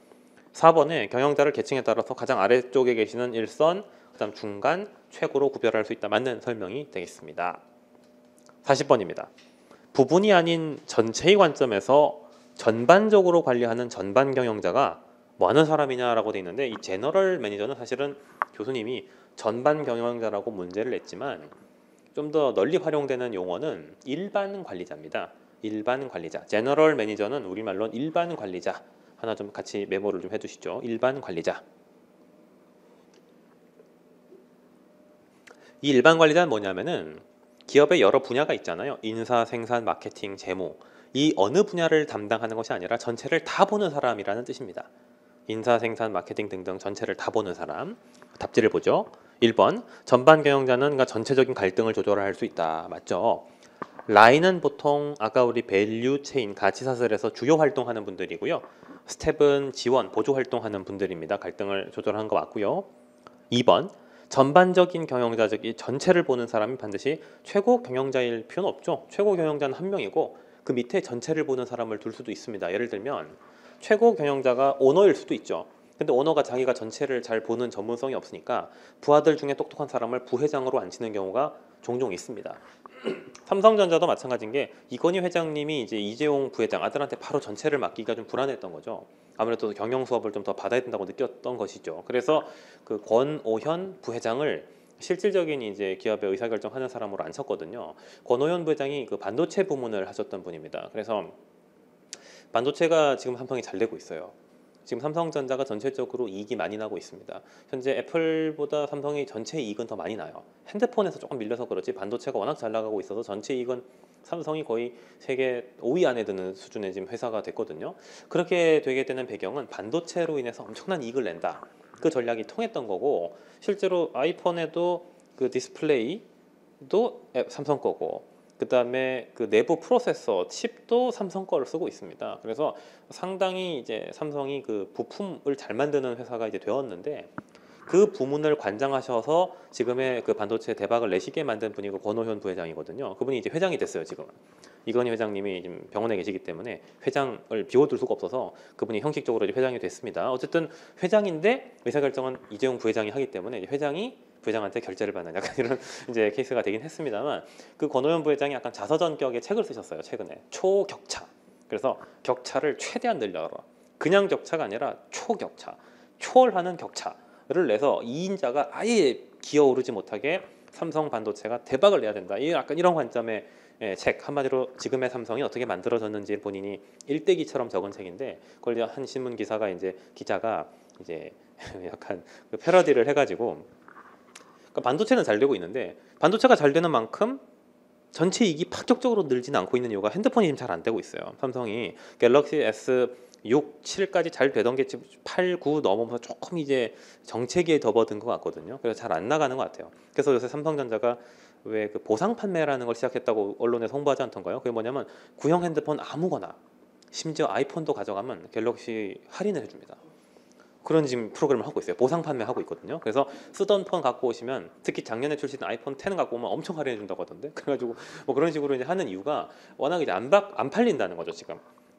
4번에 경영자를 계층에 따라서 가장 아래쪽에 계시는 일선, 그다음 중간, 최고로 구별할 수 있다. 맞는 설명이 되겠습니다. 40번입니다. 부분이 아닌 전체의 관점에서 전반적으로 관리하는 전반 경영자가 뭐 하는 사람이냐라고 돼 있는데 이 제너럴 매니저는 사실은 교수님이 전반 경영자라고 문제를 냈지만 좀 더 널리 활용되는 용어는 일반 관리자입니다. 일반 관리자. 제너럴 매니저는 우리말로는 일반 관리자. 하나 좀 같이 메모를 좀 해두시죠. 일반 관리자. 이 일반 관리자는 뭐냐면은 기업의 여러 분야가 있잖아요. 인사, 생산, 마케팅, 재무. 이 어느 분야를 담당하는 것이 아니라 전체를 다 보는 사람이라는 뜻입니다. 인사, 생산, 마케팅 등등 전체를 다 보는 사람. 답지를 보죠. 1번. 전반 경영자는 그러니까 전체적인 갈등을 조절할 수 있다. 맞죠? 라인은 보통 아까 우리 밸류 체인 가치 사슬에서 주요 활동하는 분들이고요. 스텝은 지원, 보조 활동하는 분들입니다. 갈등을 조절하는 거 맞고요. 2번. 전반적인 경영자, 즉 이 전체를 보는 사람이 반드시 최고 경영자일 필요는 없죠. 최고 경영자는 한 명이고 그 밑에 전체를 보는 사람을 둘 수도 있습니다. 예를 들면 최고 경영자가 오너일 수도 있죠. 근데 오너가 자기가 전체를 잘 보는 전문성이 없으니까 부하들 중에 똑똑한 사람을 부회장으로 앉히는 경우가 종종 있습니다. 삼성전자도 마찬가지인 게 이건희 회장님이 이제 이재용 부회장 아들한테 바로 전체를 맡기기가 좀 불안했던 거죠. 아무래도 경영 수업을 좀 더 받아야 된다고 느꼈던 것이죠. 그래서 그 권오현 부회장을 실질적인 이제 기업의 의사결정하는 사람으로 앉혔거든요. 권오현 부회장이 그 반도체 부문을 하셨던 분입니다. 그래서 반도체가 지금 삼성이 잘 되고 있어요. 지금 삼성전자가 전체적으로 이익이 많이 나고 있습니다. 현재 애플보다 삼성이 전체 이익은 더 많이 나요. 핸드폰에서 조금 밀려서 그렇지 반도체가 워낙 잘 나가고 있어서 전체 이익은 삼성이 거의 세계 5위 안에 드는 수준의 지금 회사가 됐거든요. 그렇게 되게 되는 배경은 반도체로 인해서 엄청난 이익을 낸다. 그 전략이 통했던 거고 실제로 아이폰에도 그 디스플레이도 삼성 거고 그 다음에 그 내부 프로세서 칩도 삼성 거를 쓰고 있습니다. 그래서 상당히 이제 삼성이 그 부품을 잘 만드는 회사가 이제 되었는데 그 부문을 관장하셔서 지금의 그 반도체 대박을 내시게 만든 분이 그 권오현 부회장이거든요. 그분이 이제 회장이 됐어요. 지금 이건희 회장님이 지금 병원에 계시기 때문에 회장을 비워둘 수가 없어서 그분이 형식적으로 이제 회장이 됐습니다. 어쨌든 회장인데 의사결정은 이재용 부회장이 하기 때문에 회장이 부회장한테 결제를 받는 약간 이런 이제 케이스가 되긴 했습니다만 그 권오현 부회장이 약간 자서전격의 책을 쓰셨어요. 최근에 초격차. 그래서 격차를 최대한 늘려라. 그냥 격차가 아니라 초격차, 초월하는 격차를 내서 2인자가 아예 기어오르지 못하게 삼성 반도체가 대박을 내야 된다. 이 약간 이런 관점의 책 한마디로 지금의 삼성이 어떻게 만들어졌는지 본인이 일대기처럼 적은 책인데 그걸 한 신문 기사가 이제 기자가 이제 약간 그 패러디를 해가지고 그러니까 반도체는 잘 되고 있는데 반도체가 잘 되는 만큼 전체 이익이 파격적으로 늘지는 않고 있는 이유가 핸드폰이 지금 잘 안 되고 있어요. 삼성이 갤럭시 S6, 7까지 잘 되던 게 지금 8, 9 넘어서 조금 이제 정체기에 접어든 것 같거든요. 그래서 잘 안 나가는 것 같아요. 그래서 요새 삼성전자가 왜 그 보상 판매라는 걸 시작했다고 언론에 홍보하지 않던가요? 그게 뭐냐면 구형 핸드폰 아무거나 심지어 아이폰도 가져가면 갤럭시 할인을 해줍니다. 그런 지금 프로그램을 하고 있어요. 보상 판매하고 있거든요. 그래서 쓰던 폰 갖고 오시면 특히 작년에 출시된 아이폰 10 갖고 오면 엄청 할인해 준다고 하던데. 그래가지고 뭐 그런 식으로 이제 하는 이유가 워낙 이제 안 팔린다는 거죠 지금.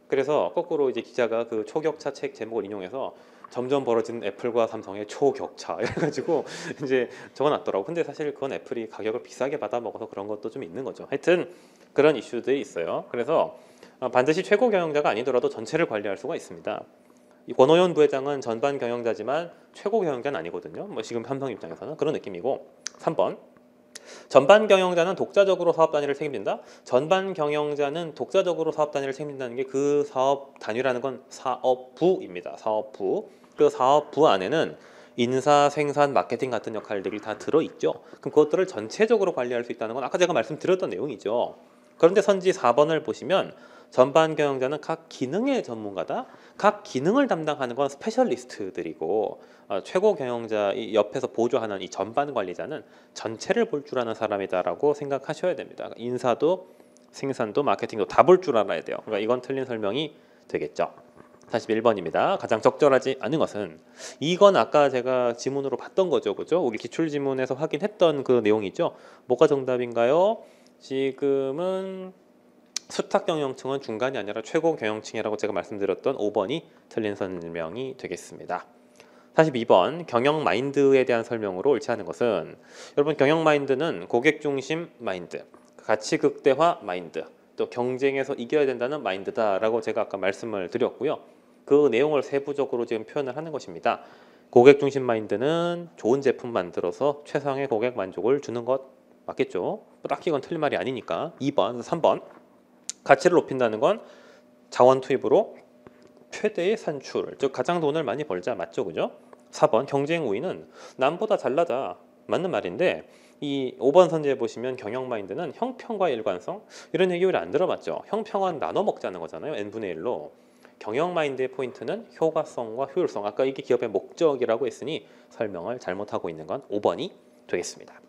그래서 거꾸로 이제 기자가 그 초격차 책 제목을 인용해서 점점 벌어지는 애플과 삼성의 초격차 이래가지고 이제 적어놨더라고. 근데 사실 그건 애플이 가격을 비싸게 받아 먹어서 그런 것도 좀 있는 거죠. 하여튼 그런 이슈들이 있어요. 그래서 반드시 최고 경영자가 아니더라도 전체를 관리할 수가 있습니다. 이 권오현 부회장은 전반 경영자지만 최고 경영자는 아니거든요. 뭐 지금 삼성 입장에서는 그런 느낌이고. 3번 전반 경영자는 독자적으로 사업 단위를 책임진다. 전반 경영자는 독자적으로 사업 단위를 책임진다는 게 그 사업 단위라는 건 사업부입니다. 사업부. 그 사업부 안에는 인사, 생산, 마케팅 같은 역할들이 다 들어있죠. 그럼 그것들을 전체적으로 관리할 수 있다는 건 아까 제가 말씀드렸던 내용이죠. 그런데 선지 4번을 보시면 전반 경영자는 각 기능의 전문가다. 각 기능을 담당하는 건 스페셜리스트들이고 최고 경영자 이 옆에서 보조하는 이 전반 관리자는 전체를 볼 줄 아는 사람이다라고 생각하셔야 됩니다. 인사도 생산도 마케팅도 다 볼 줄 알아야 돼요. 그러니까 이건 틀린 설명이 되겠죠. 41번입니다. 가장 적절하지 않은 것은 이건 아까 제가 지문으로 봤던 거죠. 그죠? 우리 기출 지문에서 확인했던 그 내용이죠. 뭐가 정답인가요? 지금은 수탁 경영층은 중간이 아니라 최고 경영층이라고 제가 말씀드렸던 5번이 틀린 설명이 되겠습니다. 42번 경영 마인드에 대한 설명으로 옳지 않은 것은 여러분 경영 마인드는 고객 중심 마인드, 가치 극대화 마인드, 또 경쟁에서 이겨야 된다는 마인드다라고 제가 아까 말씀을 드렸고요. 그 내용을 세부적으로 지금 표현을 하는 것입니다. 고객 중심 마인드는 좋은 제품 만들어서 최상의 고객 만족을 주는 것 맞겠죠? 뭐 딱히 이건 틀린 말이 아니니까. 2번, 3번 가치를 높인다는 건 자원 투입으로 최대의 산출, 즉 가장 돈을 많이 벌자 맞죠, 그죠? 4번 경쟁 우위는 남보다 잘나자 맞는 말인데 이 5번 선지에 보시면 경영 마인드는 형평과 일관성 이런 얘기 우리 안 들어봤죠. 형평은 나눠 먹자는 거잖아요. n분의 1로. 경영 마인드의 포인트는 효과성과 효율성. 아까 이게 기업의 목적이라고 했으니 설명을 잘못하고 있는 건 5번이 되겠습니다.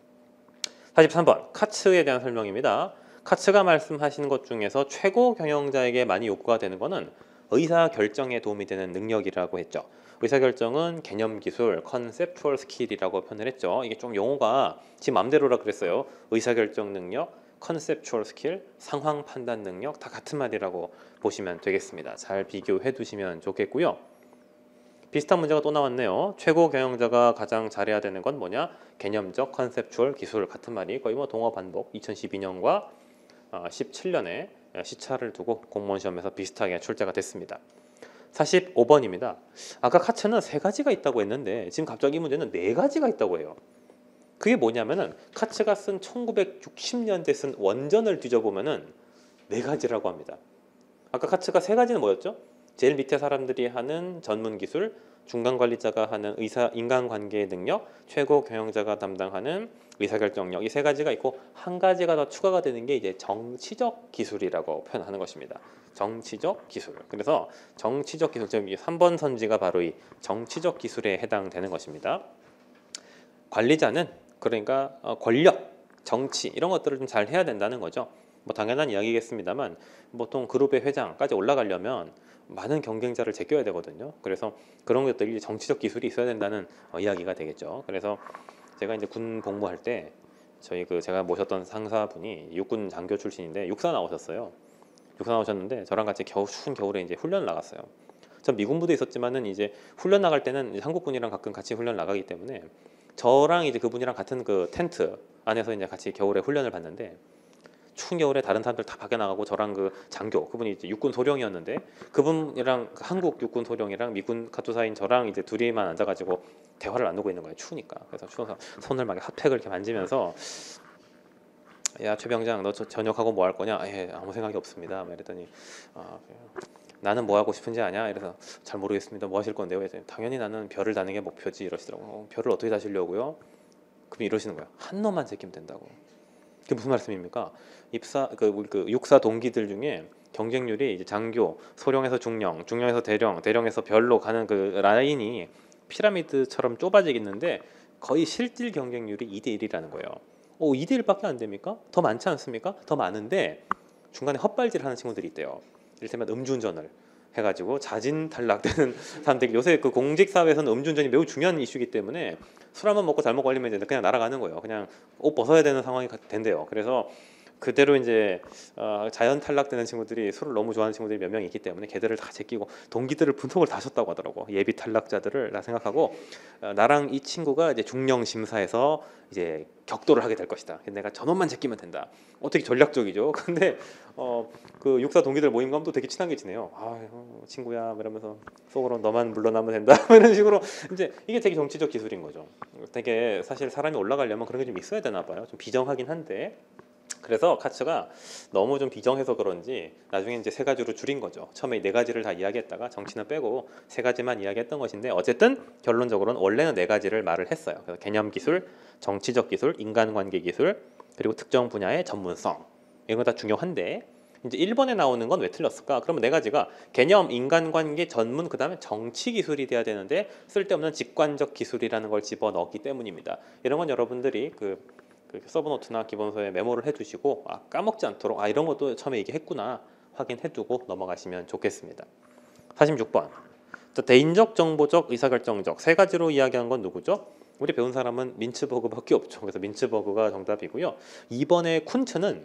43번 카츠에 대한 설명입니다. 카츠가 말씀하시는 것 중에서 최고 경영자에게 많이 요구가 되는 것은 의사 결정에 도움이 되는 능력이라고 했죠. 의사 결정은 개념 기술, 컨셉추얼 스킬이라고 표현을 했죠. 이게 좀 용어가 지 맘대로라 그랬어요. 의사 결정 능력, 컨셉추얼 스킬, 상황 판단 능력 다 같은 말이라고 보시면 되겠습니다. 잘 비교해 두시면 좋겠고요. 비슷한 문제가 또 나왔네요. 최고 경영자가 가장 잘해야 되는 건 뭐냐? 개념적 컨셉추얼 기술 같은 말이 거의 뭐 동어 반복. 2012년과 17년에 시차를 두고 공무원 시험에서 비슷하게 출제가 됐습니다. 45번입니다. 아까 카츠는 3가지가 있다고 했는데 지금 갑자기 이 문제는 4가지가 있다고 해요. 그게 뭐냐면은 카츠가 쓴 1960년대 쓴 원전을 뒤져보면은 4가지라고 합니다. 아까 카츠가 3가지는 뭐였죠? 제일 밑에 사람들이 하는 전문 기술, 중간 관리자가 하는 의사 인간관계의 능력, 최고 경영자가 담당하는 의사결정력 이 3가지가 있고 한 가지가 더 추가가 되는 게 이제 정치적 기술이라고 표현하는 것입니다. 정치적 기술. 그래서 정치적 기술, 즉 3번 선지가 바로 이 정치적 기술에 해당되는 것입니다. 관리자는 그러니까 권력, 정치 이런 것들을 좀 잘 해야 된다는 거죠. 뭐 당연한 이야기겠습니다만 보통 그룹의 회장까지 올라가려면 많은 경쟁자를 제껴야 되거든요. 그래서 그런 것들이 정치적 기술이 있어야 된다는 이야기가 되겠죠. 그래서 제가 이제 군 복무할 때 저희 그 제가 모셨던 상사분이 육군 장교 출신인데 육사 나오셨어요. 육사 나오셨는데 저랑 같이 추운 겨울에 이제 훈련 나갔어요. 전 미군부도 있었지만은 이제 훈련 나갈 때는 한국군이랑 가끔 같이 훈련 나가기 때문에 저랑 이제 그분이랑 같은 그 텐트 안에서 이제 같이 겨울에 훈련을 받는데 추운 겨울에 다른 사람들 다 밖에 나가고 저랑 그 장교 그분이 이제 육군 소령이었는데 그분이랑 그 한국 육군 소령이랑 미군 카투사인 저랑 이제 둘이만 앉아가지고 대화를 나누고 있는 거예요. 추우니까. 그래서 추워서 손을 막 핫팩을 이렇게 만지면서 야 최병장 너 전역하고 뭐 할 거냐? 예, 아무 생각이 없습니다. 막 이랬더니 나는 뭐 하고 싶은지 아냐? 이래서 잘 모르겠습니다. 뭐 하실 건데요? 그래서 당연히 나는 별을 다는 게 목표지 이러시더라고요. 별을 어떻게 다시려고요? 그럼 이러시는 거예요. 한 놈만 제끼면 된다고. 그게 무슨 말씀입니까? 육사 동기들 중에 경쟁률이 이제 장교, 소령에서 중령, 중령에서 대령, 대령에서 별로 가는 그 라인이 피라미드처럼 좁아지겠는데 거의 실질 경쟁률이 2대 1이라는 거예요. 2대 1밖에 안 됩니까? 더 많지 않습니까? 더 많은데 중간에 헛발질하는 친구들이 있대요. 이를테면 음주운전을 해가지고 자진 탈락되는 사람들이, 요새 그 공직 사회에서는 음주운전이 매우 중요한 이슈이기 때문에 술 한 번 먹고 잘못 걸리면 이제 그냥 날아가는 거예요. 그냥 옷 벗어야 되는 상황이 된대요. 그래서 그대로 이제 자연 탈락되는 친구들이, 술을 너무 좋아하는 친구들이 몇 명 있기 때문에 걔들을 다 제끼고 동기들을 분석을 다 하셨다고 하더라고. 예비 탈락자들을 다 생각하고 나랑 이 친구가 이제 중령 심사에서 이제 격돌을 하게 될 것이다. 내가 저놈만 제끼면 된다. 어떻게 전략적이죠. 근데 그 육사 동기들 모임과도 되게 친한 게 지내요. 친구야 이러면서 속으로 너만 물러나면 된다 이런 식으로. 이제 이게 되게 정치적 기술인 거죠. 되게 사실 사람이 올라가려면 그런 게 좀 있어야 되나 봐요. 좀 비정하긴 한데. 그래서 카츠가 너무 좀 비정해서 그런지 나중에 이제 세 가지로 줄인 거죠. 처음에 네 가지를 다 이야기했다가 정치는 빼고 세 가지만 이야기했던 것인데, 어쨌든 결론적으로는 원래는 네 가지를 말을 했어요. 그래서 개념 기술, 정치적 기술, 인간관계 기술, 그리고 특정 분야의 전문성, 이런 거 다 중요한데 이제 1번에 나오는 건 왜 틀렸을까? 그러면 네 가지가 개념, 인간관계, 전문, 그 다음에 정치 기술이 돼야 되는데 쓸데없는 직관적 기술이라는 걸 집어넣었기 때문입니다. 이런 건 여러분들이 그 서브노트나 기본서에 메모를 해두시고 까먹지 않도록 이런 것도 처음에 얘기했구나 확인해두고 넘어가시면 좋겠습니다. 46번 대인적, 정보적, 의사결정적 세 가지로 이야기한 건 누구죠? 우리 배운 사람은 민츠버그밖에 없죠. 그래서 민츠버그가 정답이고요. 2번의 쿤츠는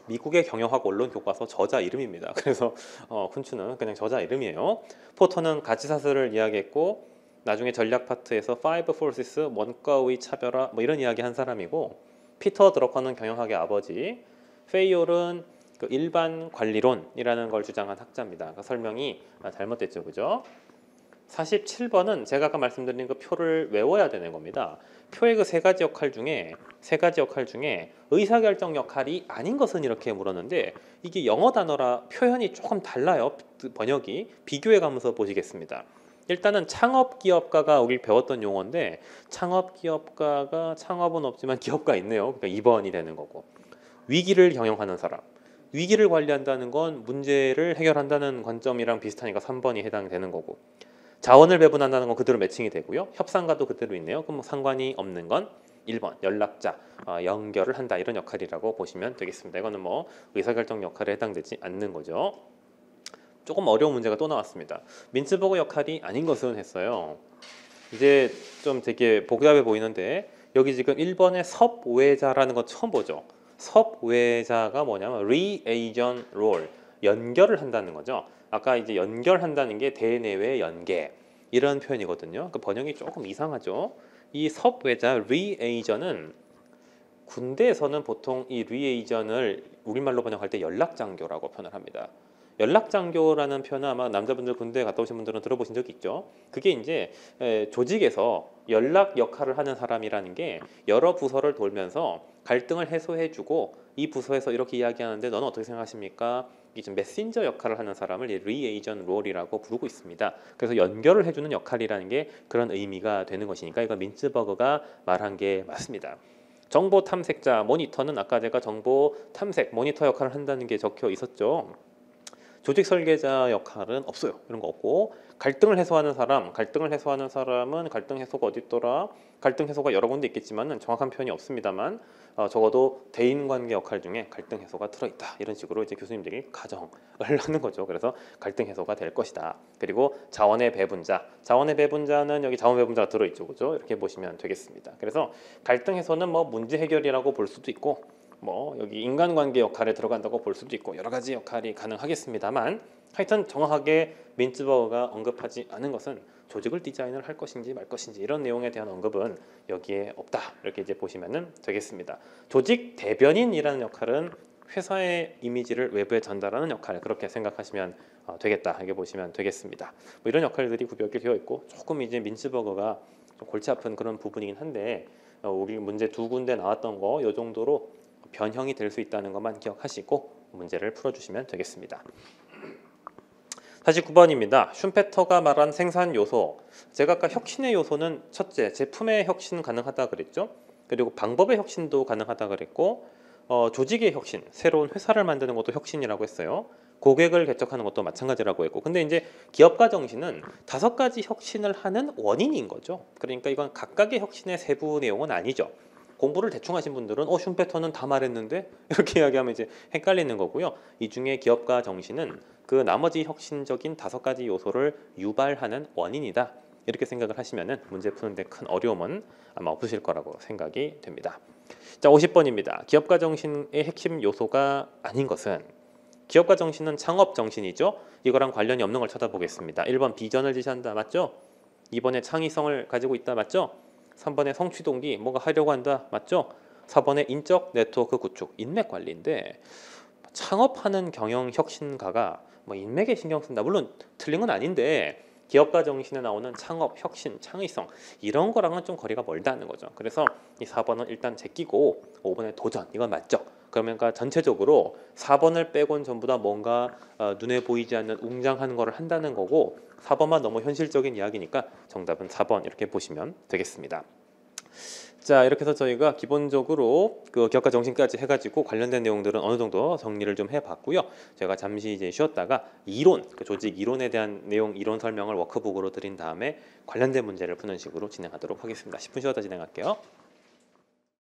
미국의 경영학 원론 교과서 저자 이름입니다. 그래서 쿤츠는 그냥 저자 이름이에요. 포터는 가치사슬을 이야기했고 나중에 전략 파트에서 Five Forces, 원가의 차별화 뭐 이런 이야기 한 사람이고, 피터 드러커는 경영학의 아버지, 페이올은 그 일반 관리론이라는 걸 주장한 학자입니다. 그러니까 설명이 잘못됐죠, 그죠? 47번은 제가 아까 말씀드린 그 표를 외워야 되는 겁니다. 표의 그 세 가지 역할 중에 의사결정 역할이 아닌 것은 이렇게 물었는데, 이게 영어 단어라 표현이 조금 달라요. 번역이 비교해 가면서 보시겠습니다. 일단은 창업기업가가 우리 배웠던 용어인데, 창업기업가가 창업은 없지만 기업가 있네요. 그러니까 2번이 되는 거고, 위기를 경영하는 사람, 위기를 관리한다는 건 문제를 해결한다는 관점이랑 비슷하니까 3번이 해당되는 거고, 자원을 배분한다는 건 그대로 매칭이 되고요. 협상가도 그대로 있네요. 그럼 상관이 없는 건 1번 연락자, 연결을 한다 이런 역할이라고 보시면 되겠습니다. 이거는 뭐 의사결정 역할에 해당되지 않는 거죠. 조금 어려운 문제가 또 나왔습니다. 민츠버그 역할이 아닌 것은 했어요. 이제 좀 되게 복잡해 보이는데 여기 지금 1번의 섭외자라는 거 처음 보죠. 섭외자가 뭐냐면 리에이전 롤, 연결을 한다는 거죠. 아까 이제 연결한다는 게 대내외 연계 이런 표현이거든요. 그 번역이 조금 이상하죠. 이 섭외자 리에이전은 군대에서는 보통 이 리에이전을 우리말로 번역할 때 연락장교라고 표현을 합니다. 연락장교라는 표현은 아마 남자분들 군대 갔다 오신 분들은 들어보신 적이 있죠. 그게 이제 조직에서 연락 역할을 하는 사람이라는 게 여러 부서를 돌면서 갈등을 해소해주고, 이 부서에서 이렇게 이야기하는데 너는 어떻게 생각하십니까? 이 좀 메신저 역할을 하는 사람을 리에이전 롤이라고 부르고 있습니다. 그래서 연결을 해주는 역할이라는 게 그런 의미가 되는 것이니까 이거 민츠버그가 말한 게 맞습니다. 정보 탐색자, 모니터는 아까 제가 정보 탐색, 모니터 역할을 한다는 게 적혀 있었죠. 조직 설계자 역할은 없어요. 이런 거 없고, 갈등을 해소하는 사람은 갈등 해소가 어디 있더라? 갈등 해소가 여러 군데 있겠지만은 정확한 표현이 없습니다만 적어도 대인관계 역할 중에 갈등 해소가 들어있다. 이런 식으로 이제 교수님들이 가정을 하는 거죠. 그래서 갈등 해소가 될 것이다. 그리고 자원의 배분자는 여기 자원 배분자가 들어있죠, 그죠? 이렇게 보시면 되겠습니다. 그래서 갈등 해소는 뭐 문제 해결이라고 볼 수도 있고, 뭐 여기 인간관계 역할에 들어간다고 볼 수도 있고 여러 가지 역할이 가능하겠습니다만, 하여튼 정확하게 민츠버그가 언급하지 않은 것은 조직을 디자인을 할 것인지 말 것인지 이런 내용에 대한 언급은 여기에 없다. 이렇게 이제 보시면 되겠습니다. 조직 대변인이라는 역할은 회사의 이미지를 외부에 전달하는 역할, 그렇게 생각하시면 되겠다. 이렇게 보시면 되겠습니다. 뭐 이런 역할들이 구별이 되어 있고, 조금 이제 민츠버그가 좀 골치 아픈 그런 부분이긴 한데 우리 문제 두 군데 나왔던 거 이 정도로 변형이 될 수 있다는 것만 기억하시고 문제를 풀어주시면 되겠습니다. 49번입니다. 슌페터가 말한 생산 요소. 제가 아까 혁신의 요소는 첫째, 제품의 혁신 가능하다 그랬죠. 그리고 방법의 혁신도 가능하다 그랬고, 조직의 혁신, 새로운 회사를 만드는 것도 혁신이라고 했어요. 고객을 개척하는 것도 마찬가지라고 했고, 근데 이제 기업가 정신은 5가지 혁신을 하는 원인인 거죠. 그러니까 이건 각각의 혁신의 세부 내용은 아니죠. 공부를 대충 하신 분들은 슈페터는 다 말했는데 이렇게 이야기하면 이제 헷갈리는 거고요. 이 중에 기업가 정신은 그 나머지 혁신적인 5가지 요소를 유발하는 원인이다. 이렇게 생각을 하시면은 문제 푸는데 큰 어려움은 아마 없으실 거라고 생각이 됩니다. 자, 50번입니다. 기업가 정신의 핵심 요소가 아닌 것은, 기업가 정신은 창업 정신이죠. 이거랑 관련이 없는 걸 찾아보겠습니다. 1번 비전을 지시한다. 맞죠? 2번에 창의성을 가지고 있다. 맞죠? 3번에 성취동기, 뭔가 하려고 한다. 맞죠? 4번에 인적 네트워크 구축, 인맥 관리인데, 창업하는 경영 혁신가가 뭐 인맥에 신경 쓴다. 물론 틀린 건 아닌데 기업가 정신에 나오는 창업, 혁신, 창의성 이런 거랑은 좀 거리가 멀다는 거죠. 그래서 이 4번은 일단 제끼고 5번에 도전, 이건 맞죠? 그러니까 전체적으로 4번을 빼곤 전부 다 뭔가 눈에 보이지 않는 웅장한 거를 한다는 거고, 4번만 너무 현실적인 이야기니까 정답은 4번 이렇게 보시면 되겠습니다. 자, 이렇게 해서 저희가 기본적으로 그 기업가 정신까지 해가지고 관련된 내용들은 어느 정도 정리를 좀 해봤고요. 제가 잠시 이제 쉬었다가 이론, 그 조직 이론에 대한 내용, 이론 설명을 워크북으로 드린 다음에 관련된 문제를 푸는 식으로 진행하도록 하겠습니다. 10분 쉬었다 진행할게요.